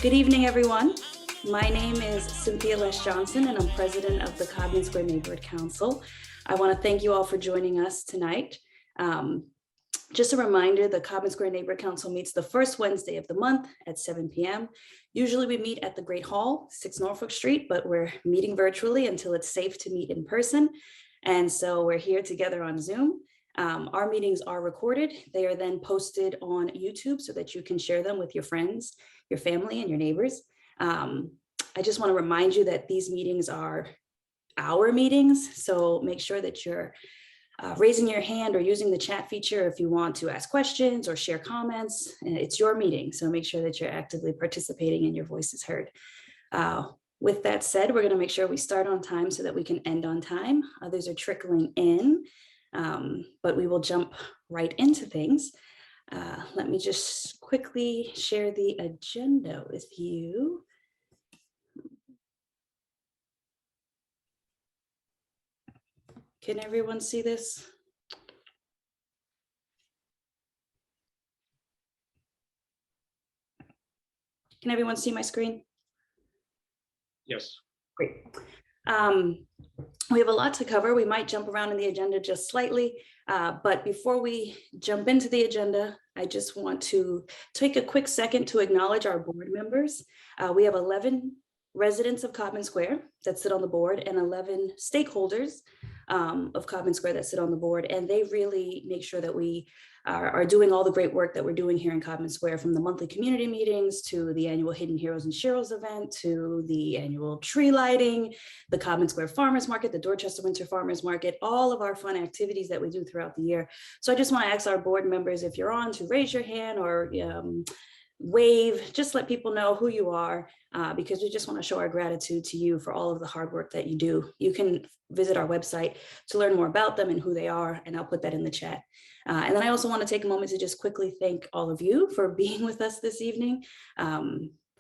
Good evening, everyone. My name is Cynthia Loesch-Johnson, and I'm president of the Codman Square Neighborhood Council. I want to thank you all for joining us tonight. Just a reminder, the Codman Square Neighborhood Council meets the first Wednesday of the month at 7 p.m. Usually we meet at the Great Hall, 6 Norfolk Street, but we're meeting virtually until it's safe to meet in person. And so we're here together on Zoom. Our meetings are recorded. They are then posted on YouTube so that you can share them with your friends, your family, and your neighbors. I just want to remind you that these meetings are our meetings, so make sure that you're raising your hand or using the chat feature if you want to ask questions or share comments. It's your meeting, so make sure that you're actively participating and your voice is heard. With that said, we're going to make sure we start on time so that we can end on time. Others are trickling in, but we will jump right into things. Let me just quickly share the agenda with you. Can everyone see this? Can everyone see my screen? Yes. Great. We have a lot to cover. We might jump around in the agenda just slightly, but before we jump into the agenda, I just want to take a quick second to acknowledge our board members. We have 11 residents of Codman Square that sit on the board and 11 stakeholders of Codman Square that sit on the board, and they really make sure that we are doing all the great work that we're doing here in Codman Square, from the monthly community meetings to the annual Hidden Heroes and Sheroes event to the annual tree lighting, the Codman Square Farmers Market, the Dorchester Winter Farmers Market, all of our fun activities that we do throughout the year. So I just want to ask our board members, if you're on, to raise your hand or wave, just let people know who you are, because we just want to show our gratitude to you for all of the hard work that you do. You can visit our website to learn more about them and who they are, and I'll put that in the chat. And then I also want to take a moment to just quickly thank all of you for being with us this evening.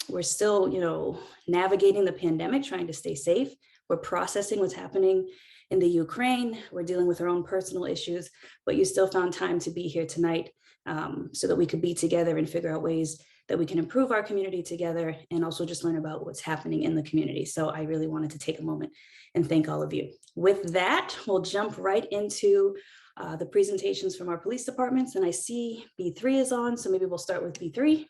We're still, navigating the pandemic, trying to stay safe. We're processing what's happening in the Ukraine. We're dealing with our own personal issues, but you still found time to be here tonight so that we could be together and figure out ways that we can improve our community together and also just learn about what's happening in the community. So I really wanted to take a moment and thank all of you. With that, we'll jump right into the presentations from our police departments. And I see B3 is on, so maybe we'll start with B3.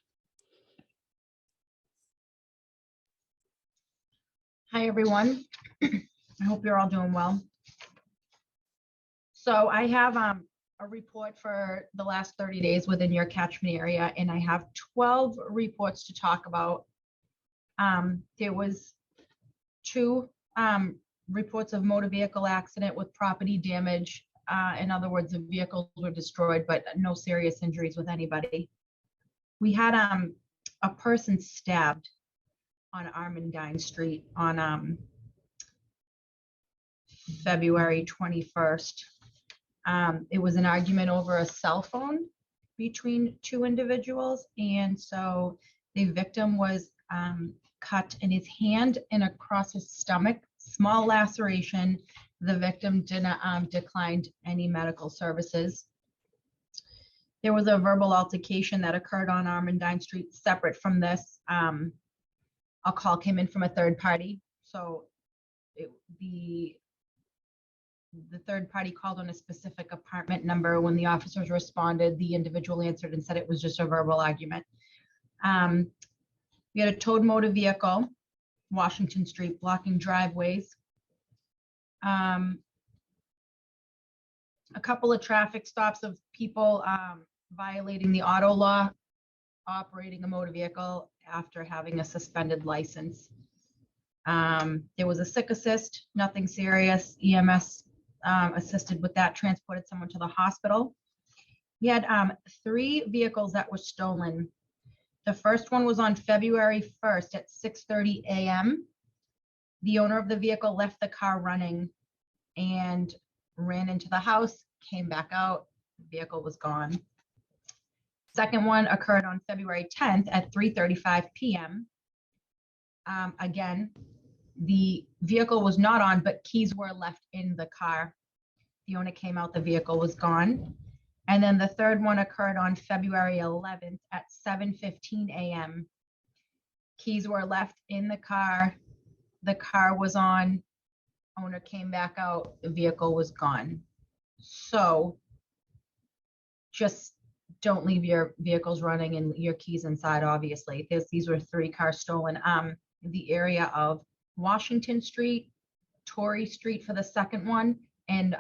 Hi, everyone. I hope you're all doing well. So I have a report for the last 30 days within your catchment area, and I have 12 reports to talk about. There was 2 reports of motor vehicle accident with property damage. In other words, the vehicles were destroyed, but no serious injuries with anybody. We had a person stabbed on Armandine Street on February 21st. It was an argument over a cell phone between 2 individuals, and so the victim was cut in his hand and across his stomach, small laceration. The victim declined any medical services. There was a verbal altercation that occurred on Armandine Street separate from this. A call came in from a third party. So the third party called on a specific apartment number. When the officers responded, the individual answered and said it was just a verbal argument. We had a towed motor vehicle, Washington Street, blocking driveways. A couple of traffic stops of people violating the auto law, operating a motor vehicle after having a suspended license. There was a sick assist, nothing serious. EMS assisted with that, transported someone to the hospital. We had 3 vehicles that were stolen. The first one was on February 1st at 6:30 a.m. The owner of the vehicle left the car running and ran into the house, came back out, the vehicle was gone. Second one occurred on February 10th at 3:35 p.m. Again, the vehicle was not on, but keys were left in the car. The owner came out, the vehicle was gone. And then the third one occurred on February 11th at 7:15 a.m. Keys were left in the car. The car was on. Owner came back out. The vehicle was gone. So just don't leave your vehicles running and your keys inside, obviously. These were 3 cars stolen. In the area of Washington Street, Torrey Street for the second one, and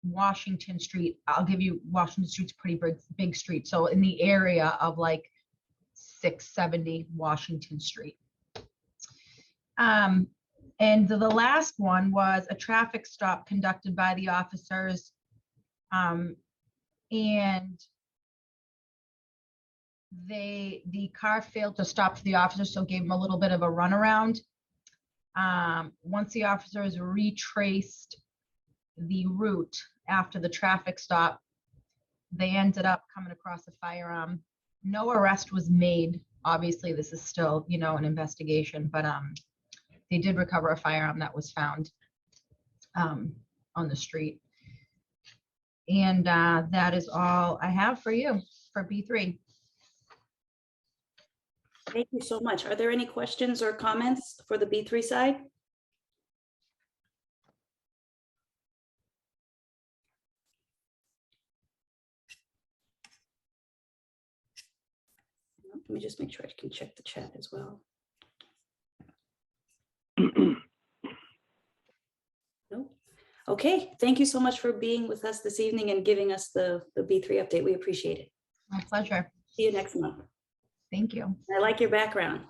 Washington Street. I'll give you, Washington Street's a pretty big street. So in the area of like 670 Washington Street. And the last one was a traffic stop conducted by the officers. And the car failed to stop for the officers, so gave them a little bit of a runaround. Once the officers retraced the route after the traffic stop, they ended up coming across a firearm. No arrest was made. Obviously, this is still, an investigation, but they did recover a firearm that was found on the street. And that is all I have for you for B3. Thank you so much. Are there any questions or comments for the B3 side? Let me just make sure I can check the chat as well. Nope. Okay, thank you so much for being with us this evening and giving us the B3 update. We appreciate it. My pleasure. See you next month. Thank you. I like your background.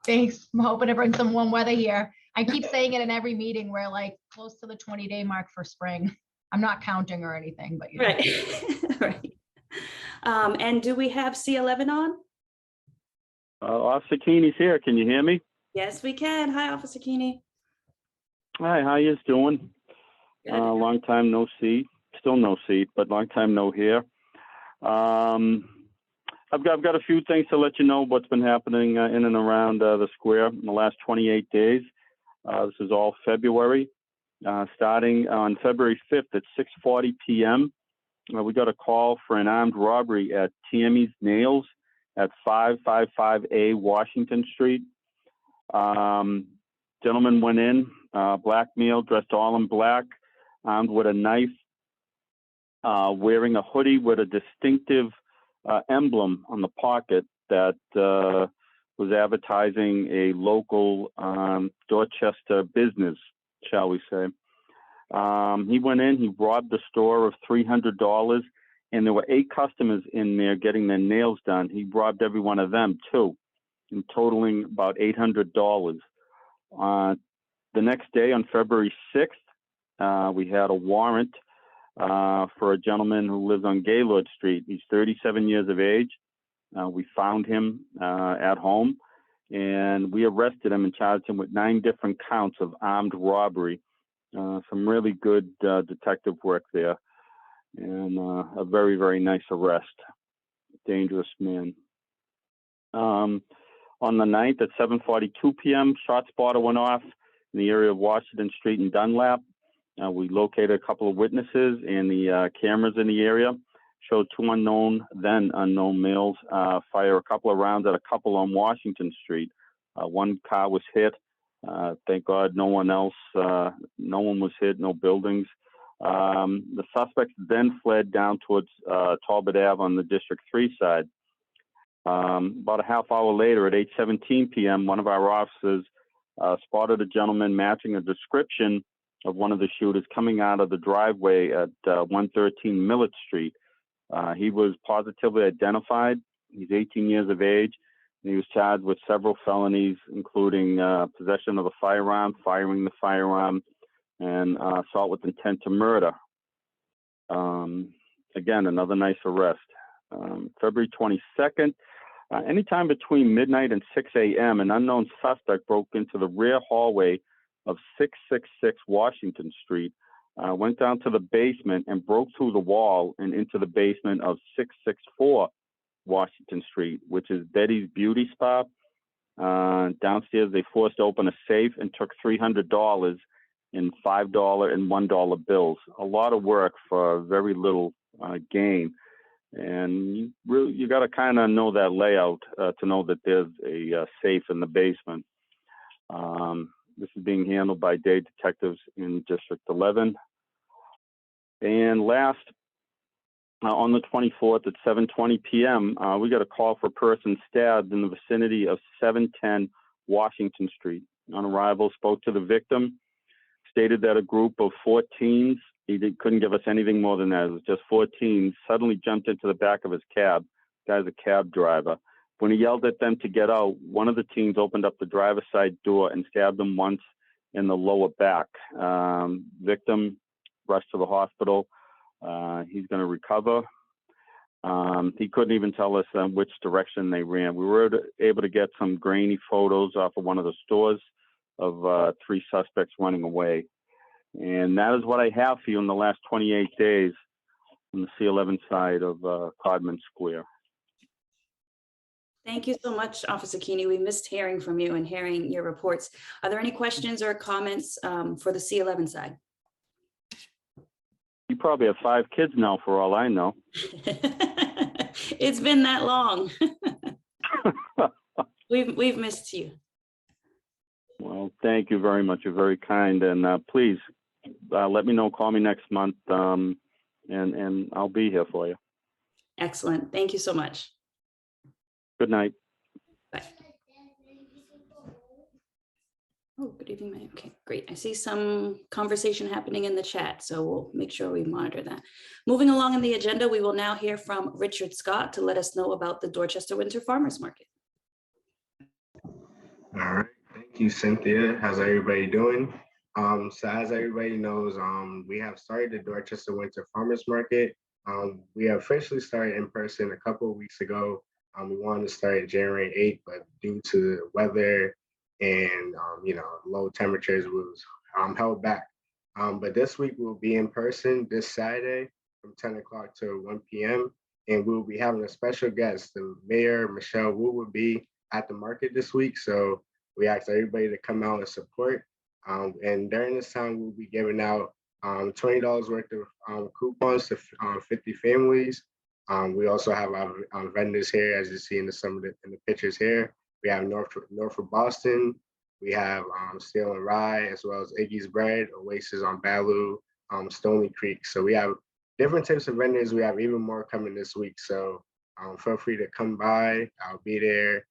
Thanks. I'm hoping to bring some warm weather here. I keep saying it in every meeting. We're like close to the 20-day mark for spring. I'm not counting or anything, but Right. Right. And do we have C11 on? Officer Keaney's here. Can you hear me? Yes, we can. Hi, Officer Keaney. Hi, how you doing? Good. Long time no see. Still no see, but long time no hear. I've got a few things to let you know what's been happening in and around the square in the last 28 days. This is all February. Starting on February 5th at 6:40 p.m., we got a call for an armed robbery at Tammy's Nails at 555A Washington Street. Gentleman went in, black male, dressed all in black, armed with a knife, wearing a hoodie with a distinctive emblem on the pocket that was advertising a local Dorchester business, shall we say. He went in, he robbed the store of $300, and there were 8 customers in there getting their nails done. He robbed every one of them too, and totaling about $800. The next day, on February 6th, we had a warrant for a gentleman who lives on Gaylord Street. He's 37 years of age. We found him at home, and we arrested him and charged him with 9 different counts of armed robbery. Some really good detective work there, and a very, very nice arrest. Dangerous man. On the 9th at 7:42 p.m., ShotSpotter went off in the area of Washington Street and Dunlap. We located a couple of witnesses, and the cameras in the area showed 2 then unknown males fire a couple of rounds at a couple on Washington Street. One car was hit. Thank God no one else, no one was hit, no buildings. The suspects then fled down towards Talbot Ave on the District 3 side. About a half hour later at 8:17 p.m., one of our officers spotted a gentleman matching a description of one of the shooters coming out of the driveway at 113 Millett Street. He was positively identified. He's 18 years of age, and he was charged with several felonies, including possession of a firearm, firing the firearm, and assault with intent to murder. Again, another nice arrest. February 22nd, anytime between midnight and 6 a.m., an unknown suspect broke into the rear hallway of 666 Washington Street, went down to the basement and broke through the wall and into the basement of 664 Washington Street, which is Betty's Beauty Spa. Downstairs, they forced open a safe and took $300 in $5 and $1 bills. A lot of work for very little gain. And you got to kind of know that layout to know that there's a safe in the basement. This is being handled by day detectives in District 11. And last, on the 24th at 7:20 p.m., we got a call for a person stabbed in the vicinity of 710 Washington Street. On arrival, spoke to the victim, stated that a group of 4 teens, couldn't give us anything more than that, it was just 4 teens, suddenly jumped into the back of his cab. Guy's a cab driver. When he yelled at them to get out, one of the teens opened up the driver's side door and stabbed him once in the lower back. Victim rushed to the hospital. He's going to recover. He couldn't even tell us which direction they ran. We were able to get some grainy photos off of one of the stores of 3 suspects running away. And that is what I have for you in the last 28 days on the C11 side of Codman Square. Thank you so much, Officer Keaney. We missed hearing from you and hearing your reports. Are there any questions or comments for the C11 side? You probably have 5 kids now, for all I know. It's been that long. We've missed you. Well, thank you very much. You're very kind. And please let me know. Call me next month, and I'll be here for you. Excellent. Thank you so much. Good night. Bye. Oh, good evening, ma'am. Okay, great. I see some conversation happening in the chat, so we'll make sure we monitor that. Moving along in the agenda, we will now hear from Richard Scott to let us know about the Dorchester Winter Farmers Market. All right, thank you, Cynthia. How's everybody doing? So as everybody knows, we have started the Dorchester Winter Farmers Market. We officially started in person a couple of weeks ago. We wanted to start January 8th, but due to the weather and low temperatures, was held back. But this week we'll be in person this Saturday from 10 o'clock to 1 p.m. And we'll be having a special guest. The Mayor, Michelle Wu, will be at the market this week. So we asked everybody to come out and support. And during this time, we'll be giving out $20 worth of coupons to 50 families. We also have our vendors here, as you see in the pictures here. We have Norfolk Boston. We have Steel and Rye, as well as Iggy's Bread, Oasis on Balu, Stony Creek. So we have different types of vendors. We have even more coming this week. So feel free to come by. I'll be there.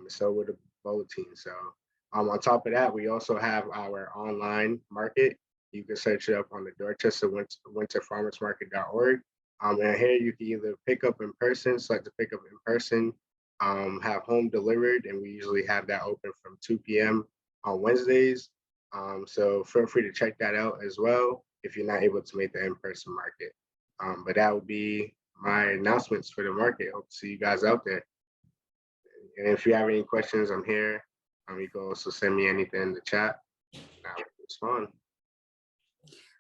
So will the bulletin. So on top of that, we also have our online market. You can search it up on the Dorchester winterfarmersmarket.org. And here you can either pick up in person, select to pick up in person, have home delivered, and we usually have that open from 2 p.m. on Wednesdays. So feel free to check that out as well if you're not able to make the in-person market. But that would be my announcements for the market. Hope to see you guys out there. And if you have any questions, I'm here. You can also send me anything in the chat. I will respond.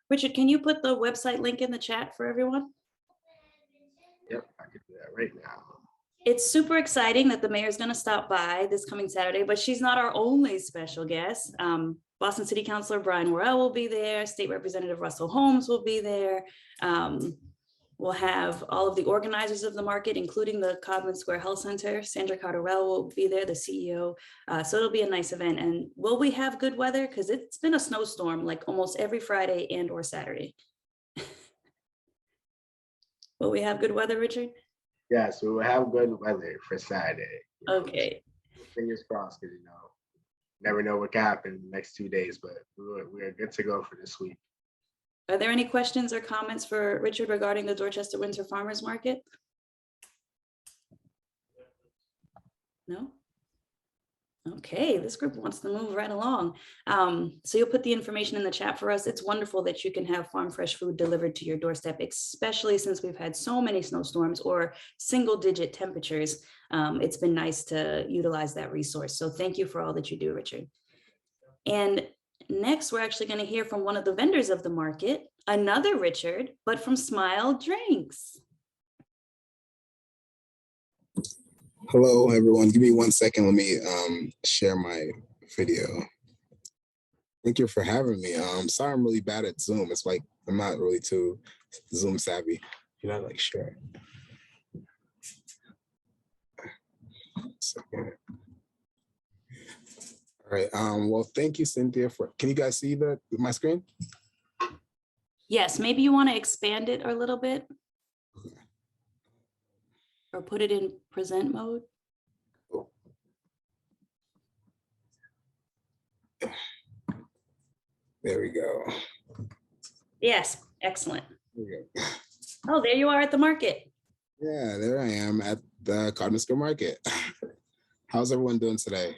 Richard, can you put the website link in the chat for everyone? Yep, I can do that right now. It's super exciting that the mayor's going to stop by this coming Saturday, but she's not our only special guest. Boston City Councilor Brian Worrell will be there. State Representative Russell Holmes will be there. We'll have all of the organizers of the market, including the Codman Square Health Center. Sandra Carterell will be there, the CEO. So it'll be a nice event. And will we have good weather? Because it's been a snowstorm like almost every Friday and or Saturday. Will we have good weather, Richard? Yes, we will have good weather for Saturday. Okay. Fingers crossed, because never know what can happen the next 2 days, but we're good to go for this week. Are there any questions or comments for Richard regarding the Dorchester Winter Farmers Market? No? Okay, this group wants to move right along. So you'll put the information in the chat for us. It's wonderful that you can have farm fresh food delivered to your doorstep, especially since we've had so many snowstorms or single digit temperatures. It's been nice to utilize that resource. So thank you for all that you do, Richard. And next, we're actually going to hear from one of the vendors of the market, another Richard, but from Smile Drinks. Hello, everyone. Give me 1 second. Let me share my video. Thank you for having me. Sorry, I'm really bad at Zoom. It's like I'm not really too Zoom savvy. You're not like sure. second. All right. Well, thank you, Cynthia. Can you guys see my screen? Yes, maybe you want to expand it a little bit. Or put it in present mode. There we go. Yes, excellent. There we go. Oh, there you are at the market. Yeah, there I am at the Codman Market. How's everyone doing today?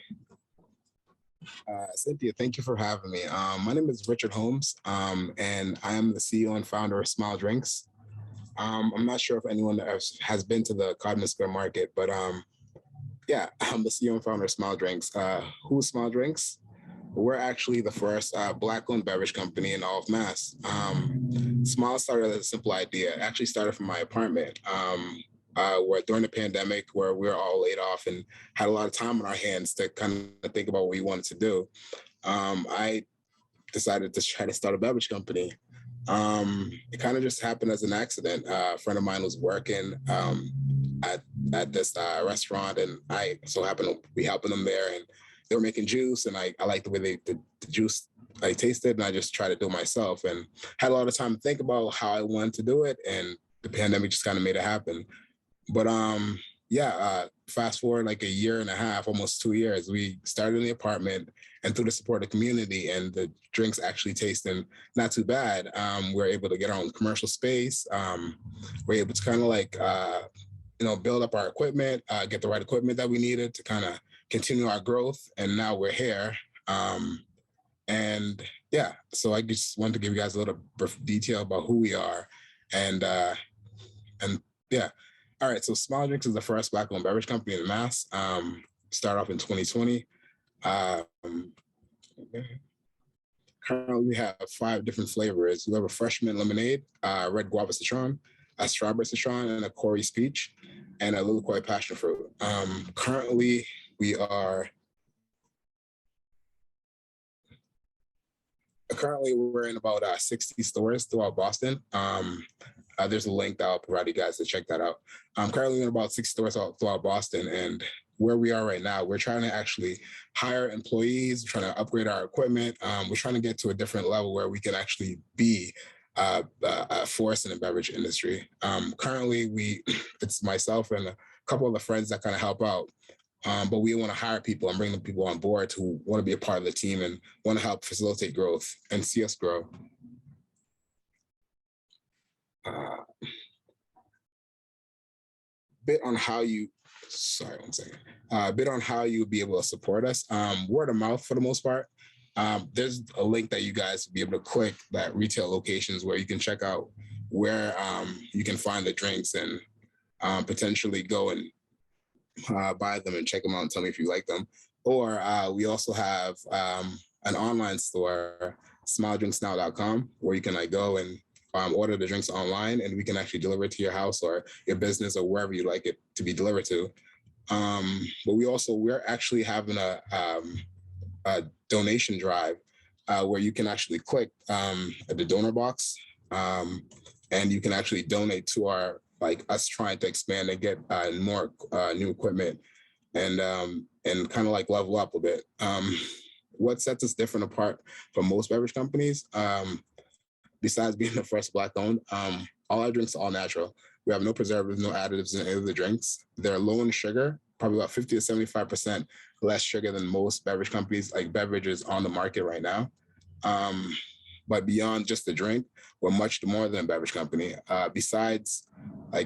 Cynthia, thank you for having me. My name is Richard Holmes, and I am the CEO and founder of Smile Drinks. I'm not sure if anyone has been to the Codman Market, but yeah, I'm the CEO and founder of Smile Drinks. Who's Smile Drinks? We're actually the first Black-owned beverage company in all of Mass. Smile started as a simple idea. It actually started from my apartment. Where during the pandemic, where we were all laid off and had a lot of time on our hands to kind of think about what we wanted to do, I decided to try to start a beverage company. It kind of just happened as an accident. A friend of mine was working at this restaurant, and I so happened to be helping them there, and they were making juice, and I liked the way the juice I tasted, and I just tried to do it myself, and had a lot of time to think about how I wanted to do it, and the pandemic just kind of made it happen. But fast forward like a year and a half, almost 2 years, we started in the apartment, and through the support of the community and the drinks actually tasting not too bad, we're able to get our own commercial space. We're able to kind of like, build up our equipment, get the right equipment that we needed to kind of continue our growth. And now we're here. So I just wanted to give you guys a little detail about who we are. And yeah. All right, so Smile Drinks is the first Black-owned beverage company in Mass. Started off in 2020. Currently, we have 5 different flavors. We have a freshman lemonade, red guava citron, a strawberry citron, and a Corey's peach, and a Lilliquoi passion fruit. Currently, we're in about 60 stores throughout Boston. There's a link that I'll provide you guys to check that out. Currently in about 6 stores throughout Boston, and where we are right now, we're trying to actually hire employees, we're trying to upgrade our equipment. We're trying to get to a different level where we can actually be a force in the beverage industry. Currently, it's myself and a couple of the friends that kind of help out. But we want to hire people and bring the people on board who want to be a part of the team and want to help facilitate growth and see us grow. Bit on how you would be able to support us. Word of mouth for the most part. There's a link that you guys will be able to click, that retail locations where you can check out where you can find the drinks and potentially go and buy them and check them out and tell me if you like them. Or we also have an online store, smiledrinksnow.com, where you can go and order the drinks online, and we can actually deliver it to your house or your business or wherever you like it to be delivered to. But we're actually having a donation drive where you can actually click the donor box, and you can actually donate to our, us trying to expand and get more new equipment and kind of level up a bit. What sets us different apart from most beverage companies, besides being the first Black-owned, all our drinks are all natural. We have no preservatives, no additives in any of the drinks. They're low in sugar, probably about 50 to 75% less sugar than most beverage companies, beverages on the market right now. But beyond just the drink, we're much more than a beverage company. Besides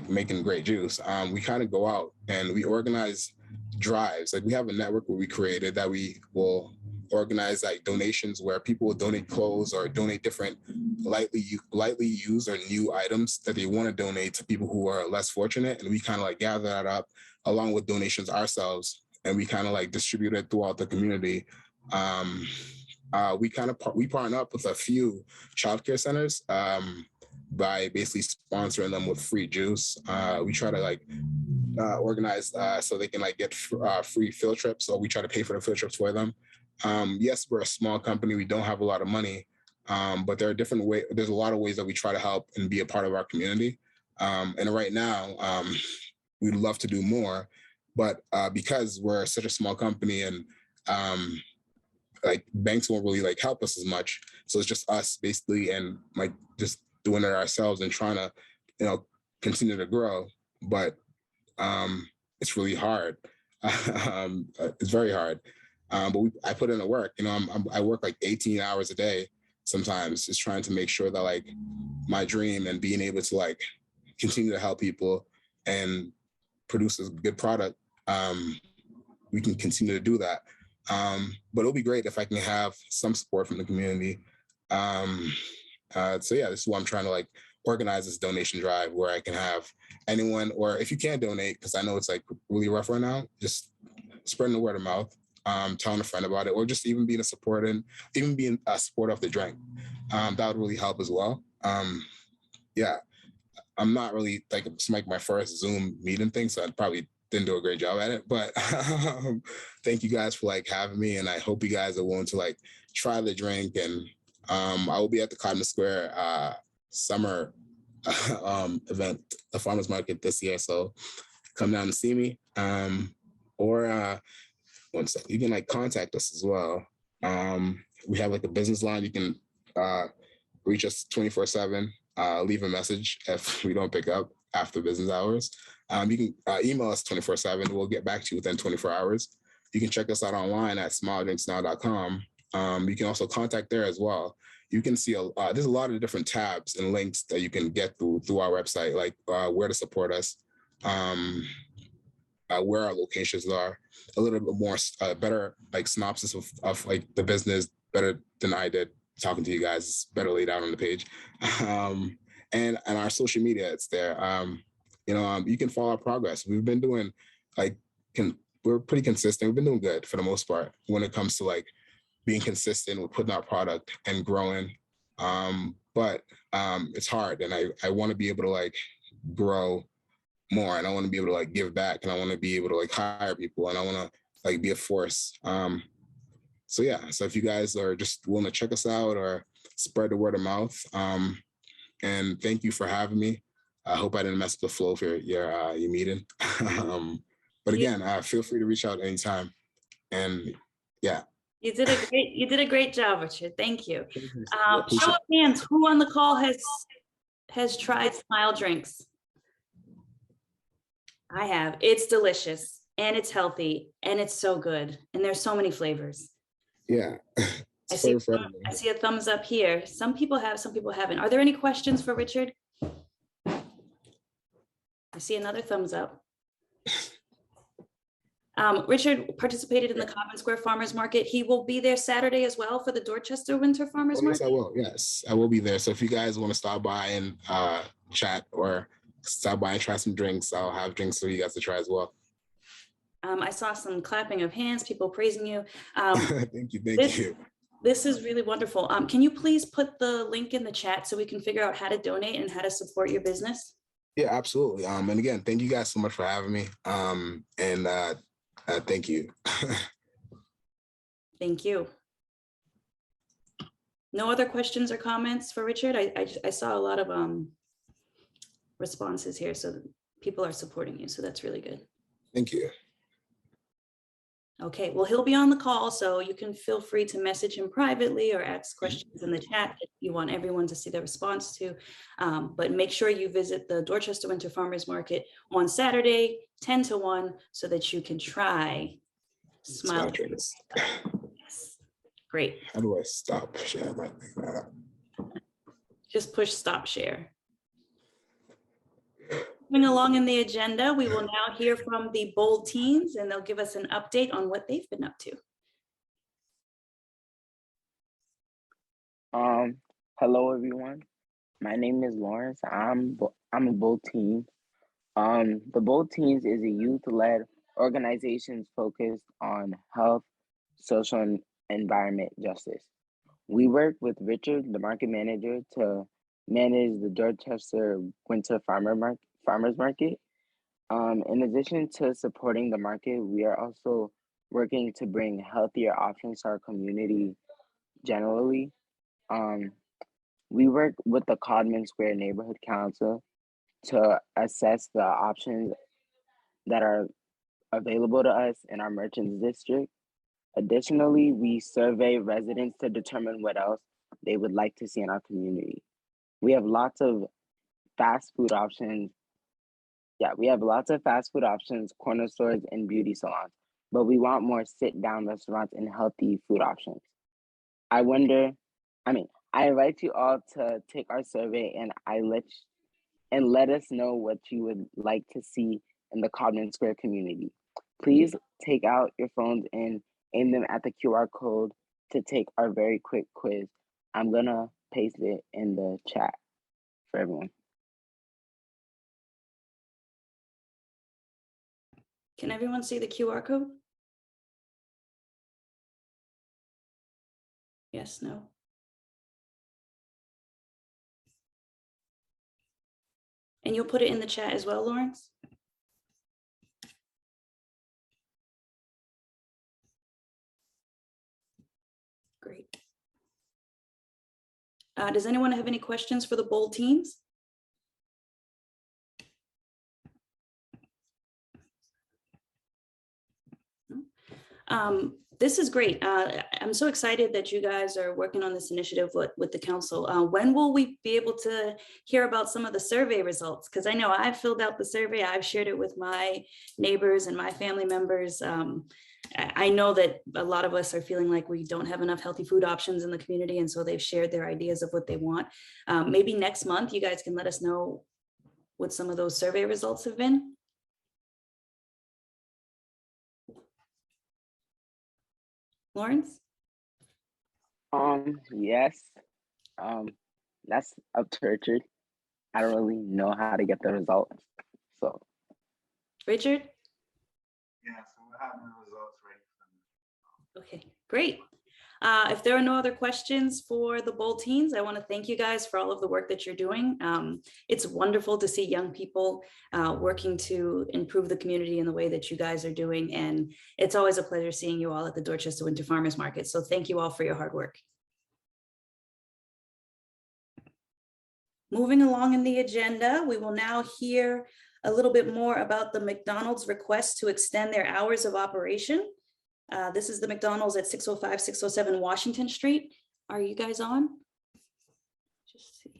making great juice, we kind of go out and we organize drives. We have a network where we created that we will organize donations where people will donate clothes or donate different lightly used or new items that they want to donate to people who are less fortunate. And we kind of gather that up along with donations ourselves, and we kind of distribute it throughout the community. We partner up with a few childcare centers by basically sponsoring them with free juice. We try to organize so they can get free field trips, so we try to pay for the field trips for them. Yes, we're a small company. We don't have a lot of money, but there are different ways. There's a lot of ways that we try to help and be a part of our community. And right now, we'd love to do more, But because we're such a small company and like banks won't really like help us as much, so it's just us basically, and like just doing it ourselves and trying to, you know, continue to grow. But it's really hard. It's very hard. But I put in the work. You know, I work like 18 hours a day sometimes, just trying to make sure that like my dream and being able to like continue to help people and produce a good product, we can continue to do that. But it'll be great if I can have some support from the community. So yeah, this is why I'm trying to like organize this donation drive where I can have anyone, or if you can't donate, because I know it's like really rough right now, just spreading the word of mouth, telling a friend about it, or just even being a support and even being a support of the drink. That would really help as well. Yeah, I'm not really like, it's like my first Zoom meeting thing, so I probably didn't do a great job at it, but thank you guys for like having me, and I hope you guys are willing to like try the drink. And I will be at the Codman Square summer event, the farmers market this year, so come down and see me. Or one sec, you can like contact us as well. We have like a business line. You can reach us 24/7. Leave a message if we don't pick up after business hours. You can email us 24/7. We'll get back to you within 24 hours. You can check us out online at smiledrinksnow.com. You can also contact there as well. You can see there's a lot of different tabs and links that you can get through our website, like where to support us, where our locations are, a little bit more better like synopsis of like the business, better than I did talking to you guys. It's better laid out on the page. And our social media, it's there. You can follow our progress. We've been doing like, we're pretty consistent. We've been doing good for the most part when it comes to like being consistent with putting out product and growing. But it's hard, and I want to be able to like grow more, and I want to be able to like give back, and I want to be able to like hire people, and I want to like be a force. So yeah, so if you guys are just willing to check us out or spread the word of mouth, and thank you for having me. I hope I didn't mess up the flow for your meeting. But again, feel free to reach out anytime. And yeah. You did a great job, Richard. Thank you. Yeah, Show of hands, who on the call has tried Smile Drinks? I have. It's delicious and it's healthy and it's so good. And there's so many flavors. Yeah. I see a thumbs up here. Some people have, some people haven't. Are there any questions for Richard? I see another thumbs up. Richard participated in the Codman Square Farmers Market. He will be there Saturday as well for the Dorchester Winter Farmers Market. Yes, I will. Yes, I will be there. So if you guys want to stop by and chat or stop by and try some drinks, I'll have drinks for you guys to try as well. I saw some clapping of hands, people praising you. Thank you. Thank you. This is really wonderful. Can you please put the link in the chat so we can figure out how to donate and how to support your business? Yeah, absolutely. And again, thank you guys so much for having me. Thank you. Thank you. No other questions or comments for Richard? I saw a lot of responses here, so people are supporting you, so that's really good. Thank you. Okay, well, he'll be on the call, so you can feel free to message him privately or ask questions in the chat that you want everyone to see the response to. But make sure you visit the Dorchester Winter Farmers Market on Saturday, 10 to 1, so that you can try Smile Drinks. Yes, great. How do I stop share? Just push stop share. Moving along in the agenda, we will now hear from the Bold Teens, and they'll give us an update on what they've been up to. Hello everyone. My name is Lawrence. I'm a Bold Teen. The Bold Teens is a youth-led organization focused on health, social, and environment justice. We work with Richard, the market manager, to manage the Dorchester Winter Farmers Market. In addition to supporting the market, we are also working to bring healthier options to our community generally. We work with the Codman Square Neighborhood Council to assess the options that are available to us in our merchants district. Additionally, we survey residents to determine what else they would like to see in our community. We have lots of fast food options. Yeah, we have lots of fast food options, corner stores, and beauty salons, but we want more sit-down restaurants and healthy food options. I invite you all to take our survey and let us know what you would like to see in the Codman Square community. Please take out your phones and aim them at the QR code to take our very quick quiz. I'm gonna paste it in the chat for everyone. Can everyone see the QR code? Yes, no. And you'll put it in the chat as well, Lawrence? Great. Does anyone have any questions for the bold teens? This is great. I'm so excited that you guys are working on this initiative with the council. When will we be able to hear about some of the survey results? Because I know I've filled out the survey. I've shared it with my neighbors and my family members. I know that a lot of us are feeling like we don't have enough healthy food options in the community. And so they've shared their ideas of what they want. Maybe next month, you guys can let us know what some of those survey results have been. Lawrence? Yes. That's up to Richard. I don't really know how to get the results. So Richard? Yeah, so we'll have the results ready. Okay, great. If there are no other questions for the bold teens, I want to thank you guys for all of the work that you're doing. It's wonderful to see young people working to improve the community in the way that you guys are doing. And it's always a pleasure seeing you all at the Dorchester Winter Farmers Market. So thank you all for your hard work. Moving along in the agenda, we will now hear a little bit more about the McDonald's request to extend their hours of operation. This is the McDonald's at 605, 607 Washington Street. Are you guys on? Just see.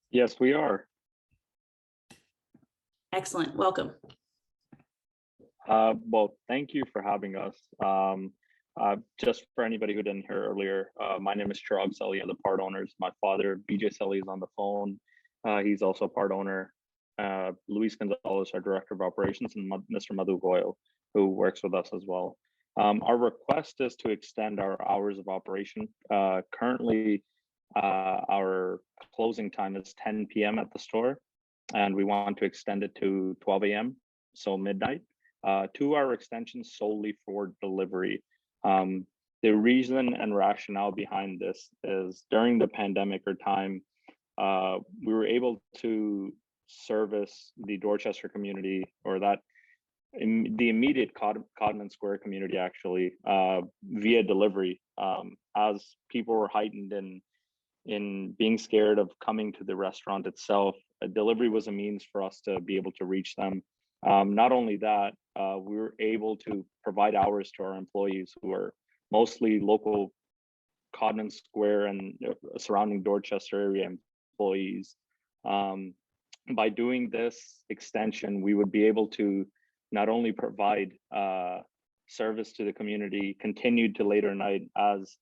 Yes, we are. Excellent, welcome. Well, thank you for having us. Just for anybody who didn't hear earlier, my name is Cherag, the part owners. My father, BJ Selly, is on the phone. He's also a part owner. Luis Gonzalez, our director of operations, and Mr. Madhu Goyal, who works with us as well. Our request is to extend our hours of operation. Currently, our closing time is 10 p.m. at the store, and we want to extend it to 12 a.m., so midnight. 2-hour extension solely for delivery. The reason and rationale behind this is during the pandemic or time, we were able to service the Dorchester community, or that in the immediate Codman Square community, actually, via delivery, as people were heightened in being scared of coming to the restaurant itself. Delivery was a means for us to be able to reach them. Not only that, we were able to provide hours to our employees, who are mostly local Codman Square and surrounding Dorchester area employees. By doing this extension, we would be able to not only provide service to the community, continued to later night, as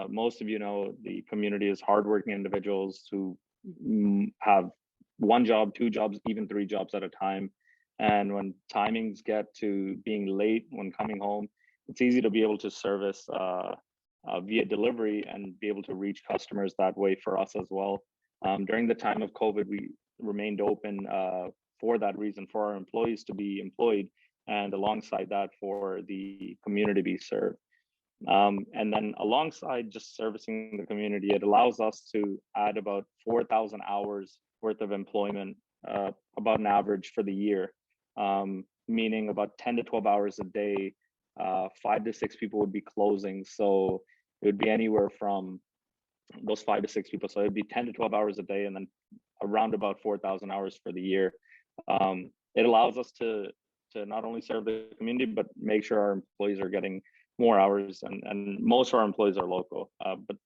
most of you know, the community is hardworking individuals who have 1 job, 2 jobs, even 3 jobs at a time. And when timings get to being late when coming home, it's easy to be able to service via delivery and be able to reach customers that way for us as well. During the time of COVID, we remained open for that reason, for our employees to be employed, and alongside that for the community to be served. And then alongside just servicing the community, it allows us to add about 4,000 hours worth of employment, about an average for the year, meaning about 10 to 12 hours a day, 5 to 6 people would be closing. So it would be anywhere from those 5 to 6 people. So it'd be 10 to 12 hours a day, and then around about 4,000 hours for the year. It allows us to to not only serve the community, but make sure our employees are getting more hours, and most of our employees are local. But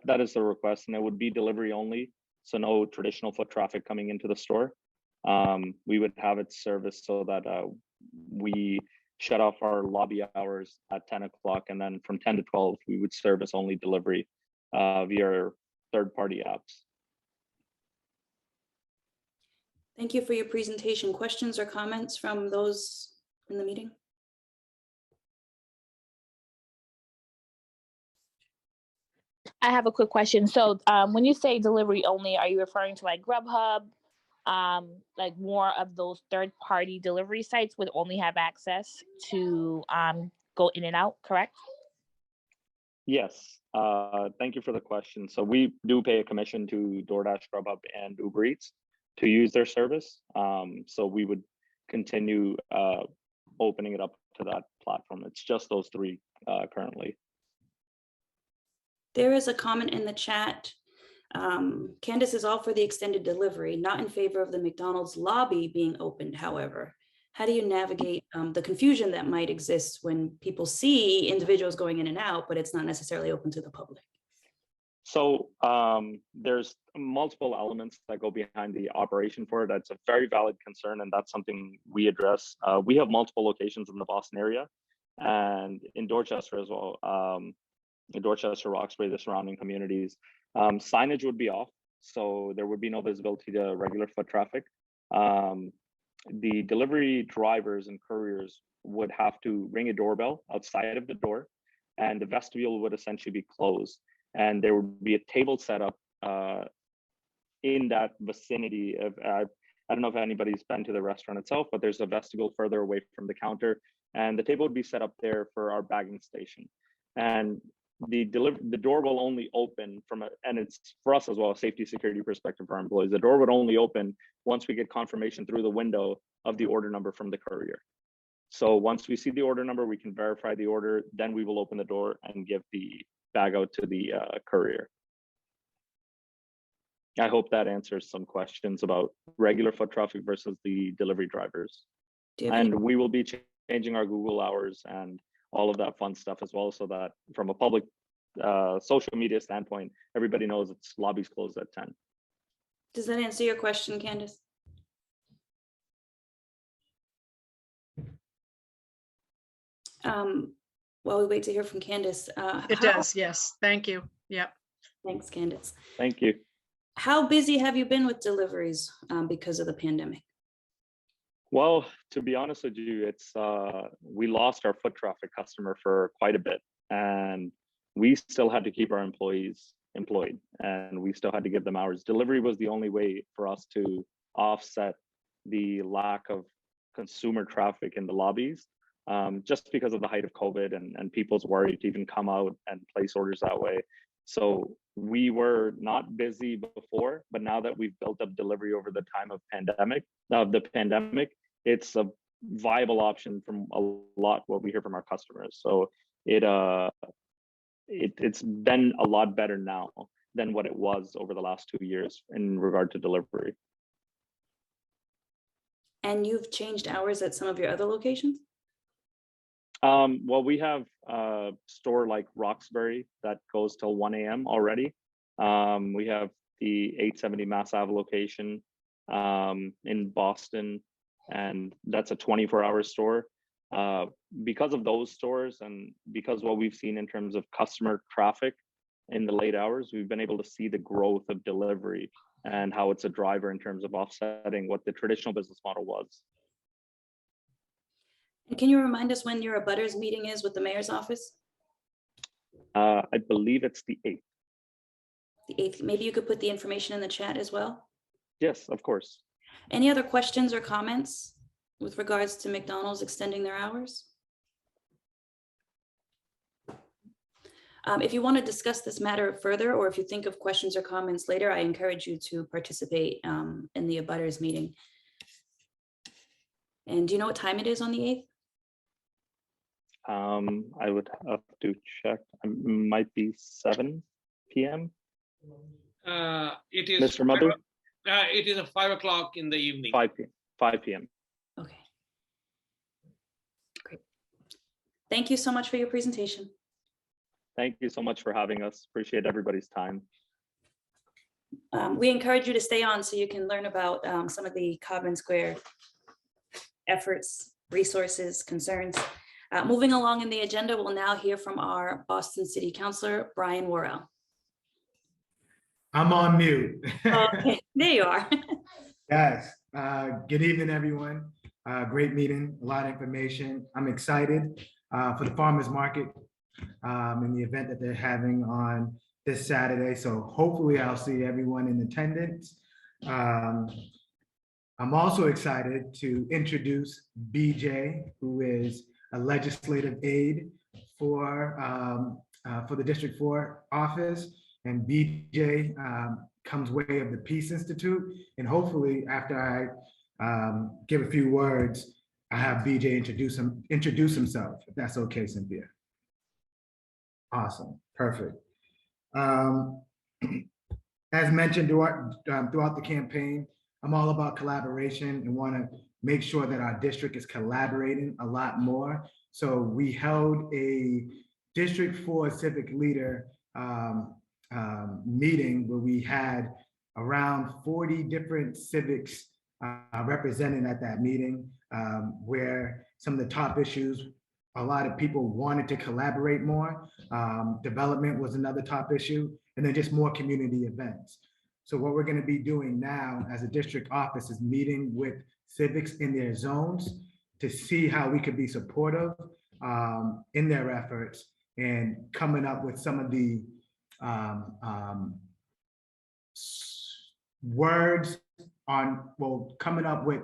that is the request, and it would be delivery only, so no traditional foot traffic coming into the store. We would have it serviced so that we shut off our lobby hours at 10 o'clock, and then from 10 to 12, we would service only delivery via third-party apps. Thank you for your presentation. Questions or comments from those in the meeting? I have a quick question. So when you say delivery only, are you referring to like Grubhub? Like more of those third-party delivery sites would only have access to go in and out, correct? Yes, thank you for the question. So we do pay a commission to DoorDash, Grubhub, and Uber Eats to use their service. So we would continue opening it up to that platform. It's just those three currently. There is a comment in the chat. Candace is all for the extended delivery, not in favor of the McDonald's lobby being opened, however. How do you navigate the confusion that might exist when people see individuals going in and out, but it's not necessarily open to the public? So there's multiple elements that go behind the operation for it. That's a very valid concern, and that's something we address. We have multiple locations in the Boston area and in Dorchester as well. In Dorchester, Roxbury, the surrounding communities. Signage would be off, so there would be no visibility to regular foot traffic. The delivery drivers and couriers would have to ring a doorbell outside of the door, and the vestibule would essentially be closed. And there would be a table set up in that vicinity of, I don't know if anybody's been to the restaurant itself, but there's a vestibule further away from the counter, and the table would be set up there for our bagging station. And the door will only open and it's for us as well, a safety security perspective for our employees. The door would only open once we get confirmation through the window of the order number from the courier. So once we see the order number, we can verify the order, then we will open the door and give the bag out to the courier. I hope that answers some questions about regular foot traffic versus the delivery drivers. And we will be changing our Google hours and all of that fun stuff as well, so that from a public social media standpoint, everybody knows its lobby's closed at 10. Does that answer your question, Candace? While we wait to hear from Candace. It does, yes. Thank you. Yep. Thanks, Candace. Thank you. How busy have you been with deliveries because of the pandemic? Well, to be honest with you, it's we lost our foot traffic customer for quite a bit, and we still had to keep our employees employed, and we still had to give them hours. Delivery was the only way for us to offset the lack of consumer traffic in the lobbies, just because of the height of COVID and people's worry to even come out and place orders that way. So we were not busy before, but now that we've built up delivery over the time of the pandemic, it's a viable option from a lot what we hear from our customers. So it's been a lot better now than what it was over the last 2 years in regard to delivery. And you've changed hours at some of your other locations? Well, we have a store like Roxbury that goes till 1 a.m. already. We have the 870 Mass Ave location in Boston, and that's a 24-hour store. Because of those stores and because what we've seen in terms of customer traffic in the late hours, we've been able to see the growth of delivery and how it's a driver in terms of offsetting what the traditional business model was. And can you remind us when your abutters meeting is with the mayor's office? I believe it's the 8th. The 8th. Maybe you could put the information in the chat as well? Yes, of course. Any other questions or comments with regards to McDonald's extending their hours? If you want to discuss this matter further, or if you think of questions or comments later, I encourage you to participate in the abutters meeting. And do you know what time it is on the 8th? I would have to check. It might be 7 p.m. It is Mr. Madhu? It is a 5 o'clock in the evening. 5 p.m. Okay. Thank you so much for your presentation. Thank you so much for having us. Appreciate everybody's time. We encourage you to stay on so you can learn about some of the Codman Square efforts, resources, concerns. Moving along in the agenda, we'll now hear from our Boston City Councilor, Brian Worrell. I'm on mute. Okay, there you are. Yes. Good evening, everyone. Great meeting, a lot of information. I'm excited for the farmers market and the event that they're having on this Saturday. So hopefully I'll see everyone in attendance. I'm also excited to introduce BJ, who is a legislative aide for the District 4 office. And BJ comes way of the Peace Institute. And hopefully after I give a few words, I have BJ introduce himself, if that's okay, Cynthia. Awesome, perfect. As mentioned throughout the campaign, I'm all about collaboration and want to make sure that our district is collaborating a lot more. So we held a District 4 civic leader meeting where we had around 40 different civics represented at that meeting, where some of the top issues, a lot of people wanted to collaborate more. Development was another top issue, and then just more community events. So what we're going to be doing now as a district office is meeting with civics in their zones to see how we could be supportive in their efforts and coming up with some of the words on, well, coming up with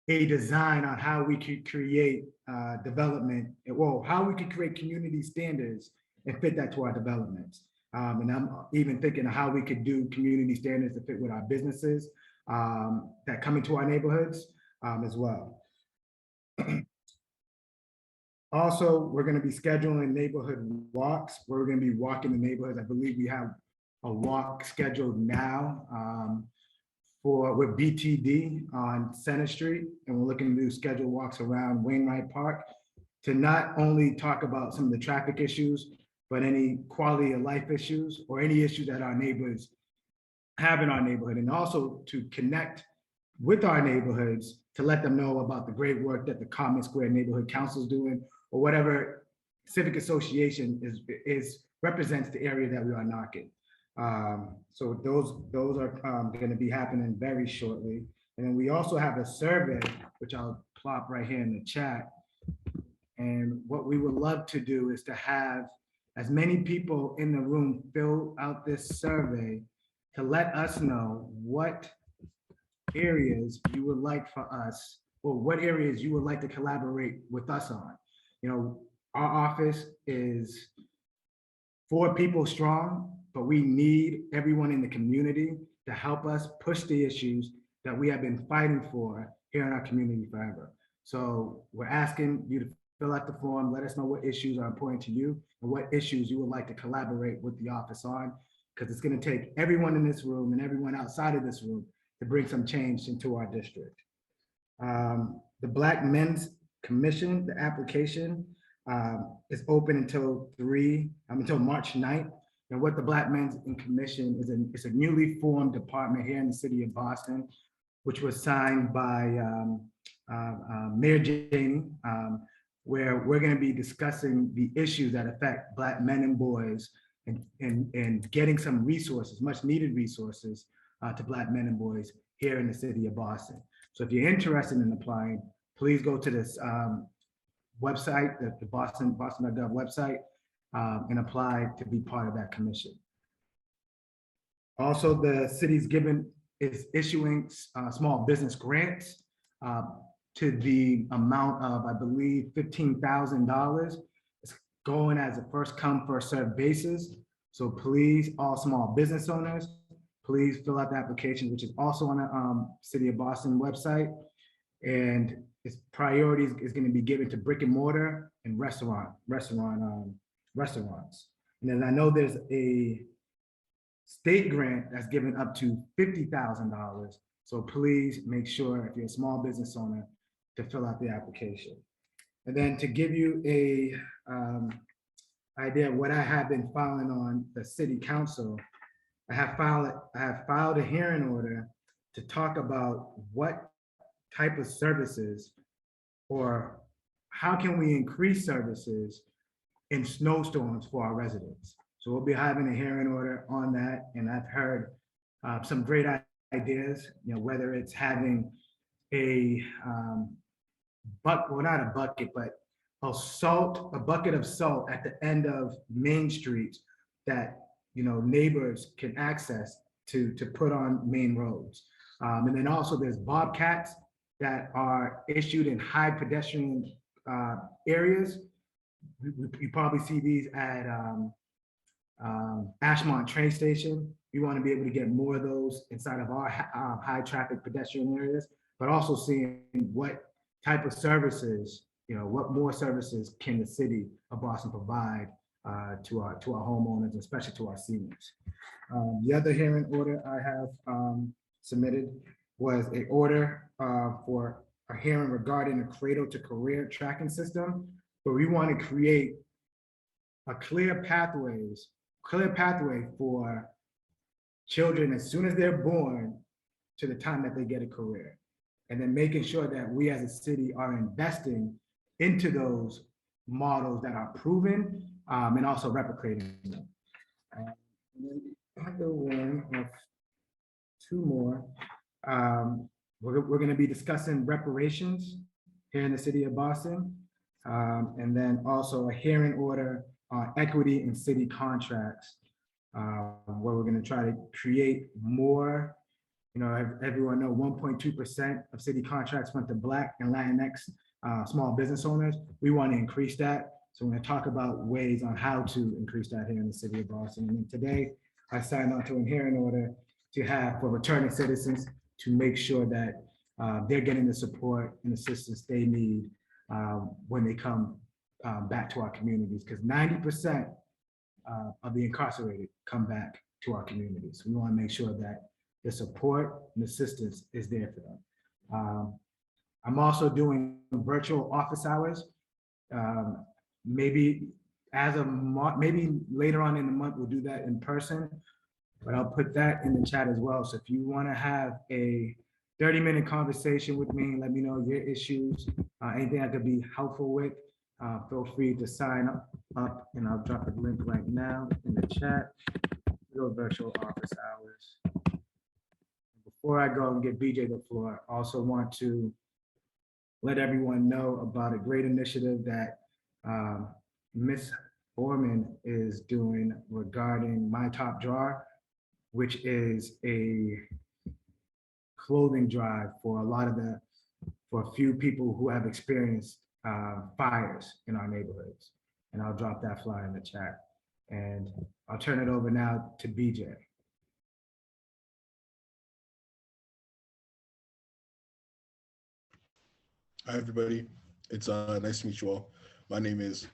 a design on how we could create development, well, how we could create community standards and fit that to our developments. And I'm even thinking of how we could do community standards to fit with our businesses that come into our neighborhoods as well. Also, we're going to be scheduling neighborhood walks. We're going to be walking the neighborhoods. I believe we have a walk scheduled now with BTD on Center Street, and we're looking to do scheduled walks around Wainwright Park to not only talk about some of the traffic issues, but any quality of life issues or any issues that our neighbors have in our neighborhood, and also to connect with our neighborhoods to let them know about the great work that the Common Square Neighborhood Council is doing, or whatever civic association represents the area that we are knocking. So those are going to be happening very shortly. And then we also have a survey, which I'll plop right here in the chat. And what we would love to do is to have as many people in the room fill out this survey to let us know what areas you would like for us, or what areas you would like to collaborate with us on. You know, our office is 4 people strong, but we need everyone in the community to help us push the issues that we have been fighting for here in our community forever. So we're asking you to fill out the form, let us know what issues are important to you and what issues you would like to collaborate with the office on, because it's going to take everyone in this room and everyone outside of this room to bring some change into our district. The Black Men's Commission, the application is open until March 9th. And what the Black Men's Commission is, it's a newly formed department here in the city of Boston, which was signed by Mayor Keaney, where we're going to be discussing the issues that affect Black men and boys and getting some resources, much needed resources to Black men and boys here in the city of Boston. So if you're interested in applying, please go to this website, the boston.gov website, and apply to be part of that commission. Also, the city's is issuing small business grants to the amount of, I believe, $15,000. It's going as a first come, first served basis. So please, all small business owners, please fill out the application, which is also on the City of Boston website. And its priorities is going to be given to brick and mortar and restaurants. And then I know there's a state grant that's given up to $50,000. So please make sure if you're a small business owner to fill out the application. And then to give you a idea of what I have been filing on the city council, I have filed a hearing order to talk about what type of services or how can we increase services in snowstorms for our residents. So we'll be having a hearing order on that, and I've heard some great ideas, whether it's having a well, not a bucket, but a bucket of salt at the end of Main Street that neighbors can access to put on main roads. And then also there's bobcats that are issued in high pedestrian areas. You probably see these at Ashmont train station. We want to be able to get more of those inside of our high traffic pedestrian areas, but also seeing what type of services, what more services can the city of Boston provide to our homeowners, especially to our seniors. The other hearing order I have submitted was an order for a hearing regarding a cradle to career tracking system, where we want to create a clear pathway for children as soon as they're born to the time that they get a career. And then making sure that we as a city are investing into those models that are proven and also replicating them. And then the other one of two more. We're going to be discussing reparations here in the city of Boston. And then also a hearing order on equity in city contracts, where we're going to try to create more. Everyone know 1.2% of city contracts went to Black and Latinx small business owners. We want to increase that. So we're going to talk about ways on how to increase that here in the city of Boston. And then today I signed on to a hearing order to have for returning citizens to make sure that they're getting the support and assistance they need when they come back to our communities, because 90% of the incarcerated come back to our communities. We want to make sure that the support and assistance is there for them. I'm also doing virtual office hours. Maybe maybe later on in the month we'll do that in person, but I'll put that in the chat as well. So if you want to have a 30-minute conversation with me, let me know your issues, anything I could be helpful with, feel free to sign up, and I'll drop a link right now in the chat. Go virtual office hours. Before I go and give BJ the floor, I also want to let everyone know about a great initiative that Ms. Orman is doing regarding My Top Drawer, which is a clothing drive for a few people who have experienced fires in our neighborhoods. And I'll drop that flyer in the chat. And I'll turn it over now to BJ. Hi, everybody. It's nice to meet you all. My name is,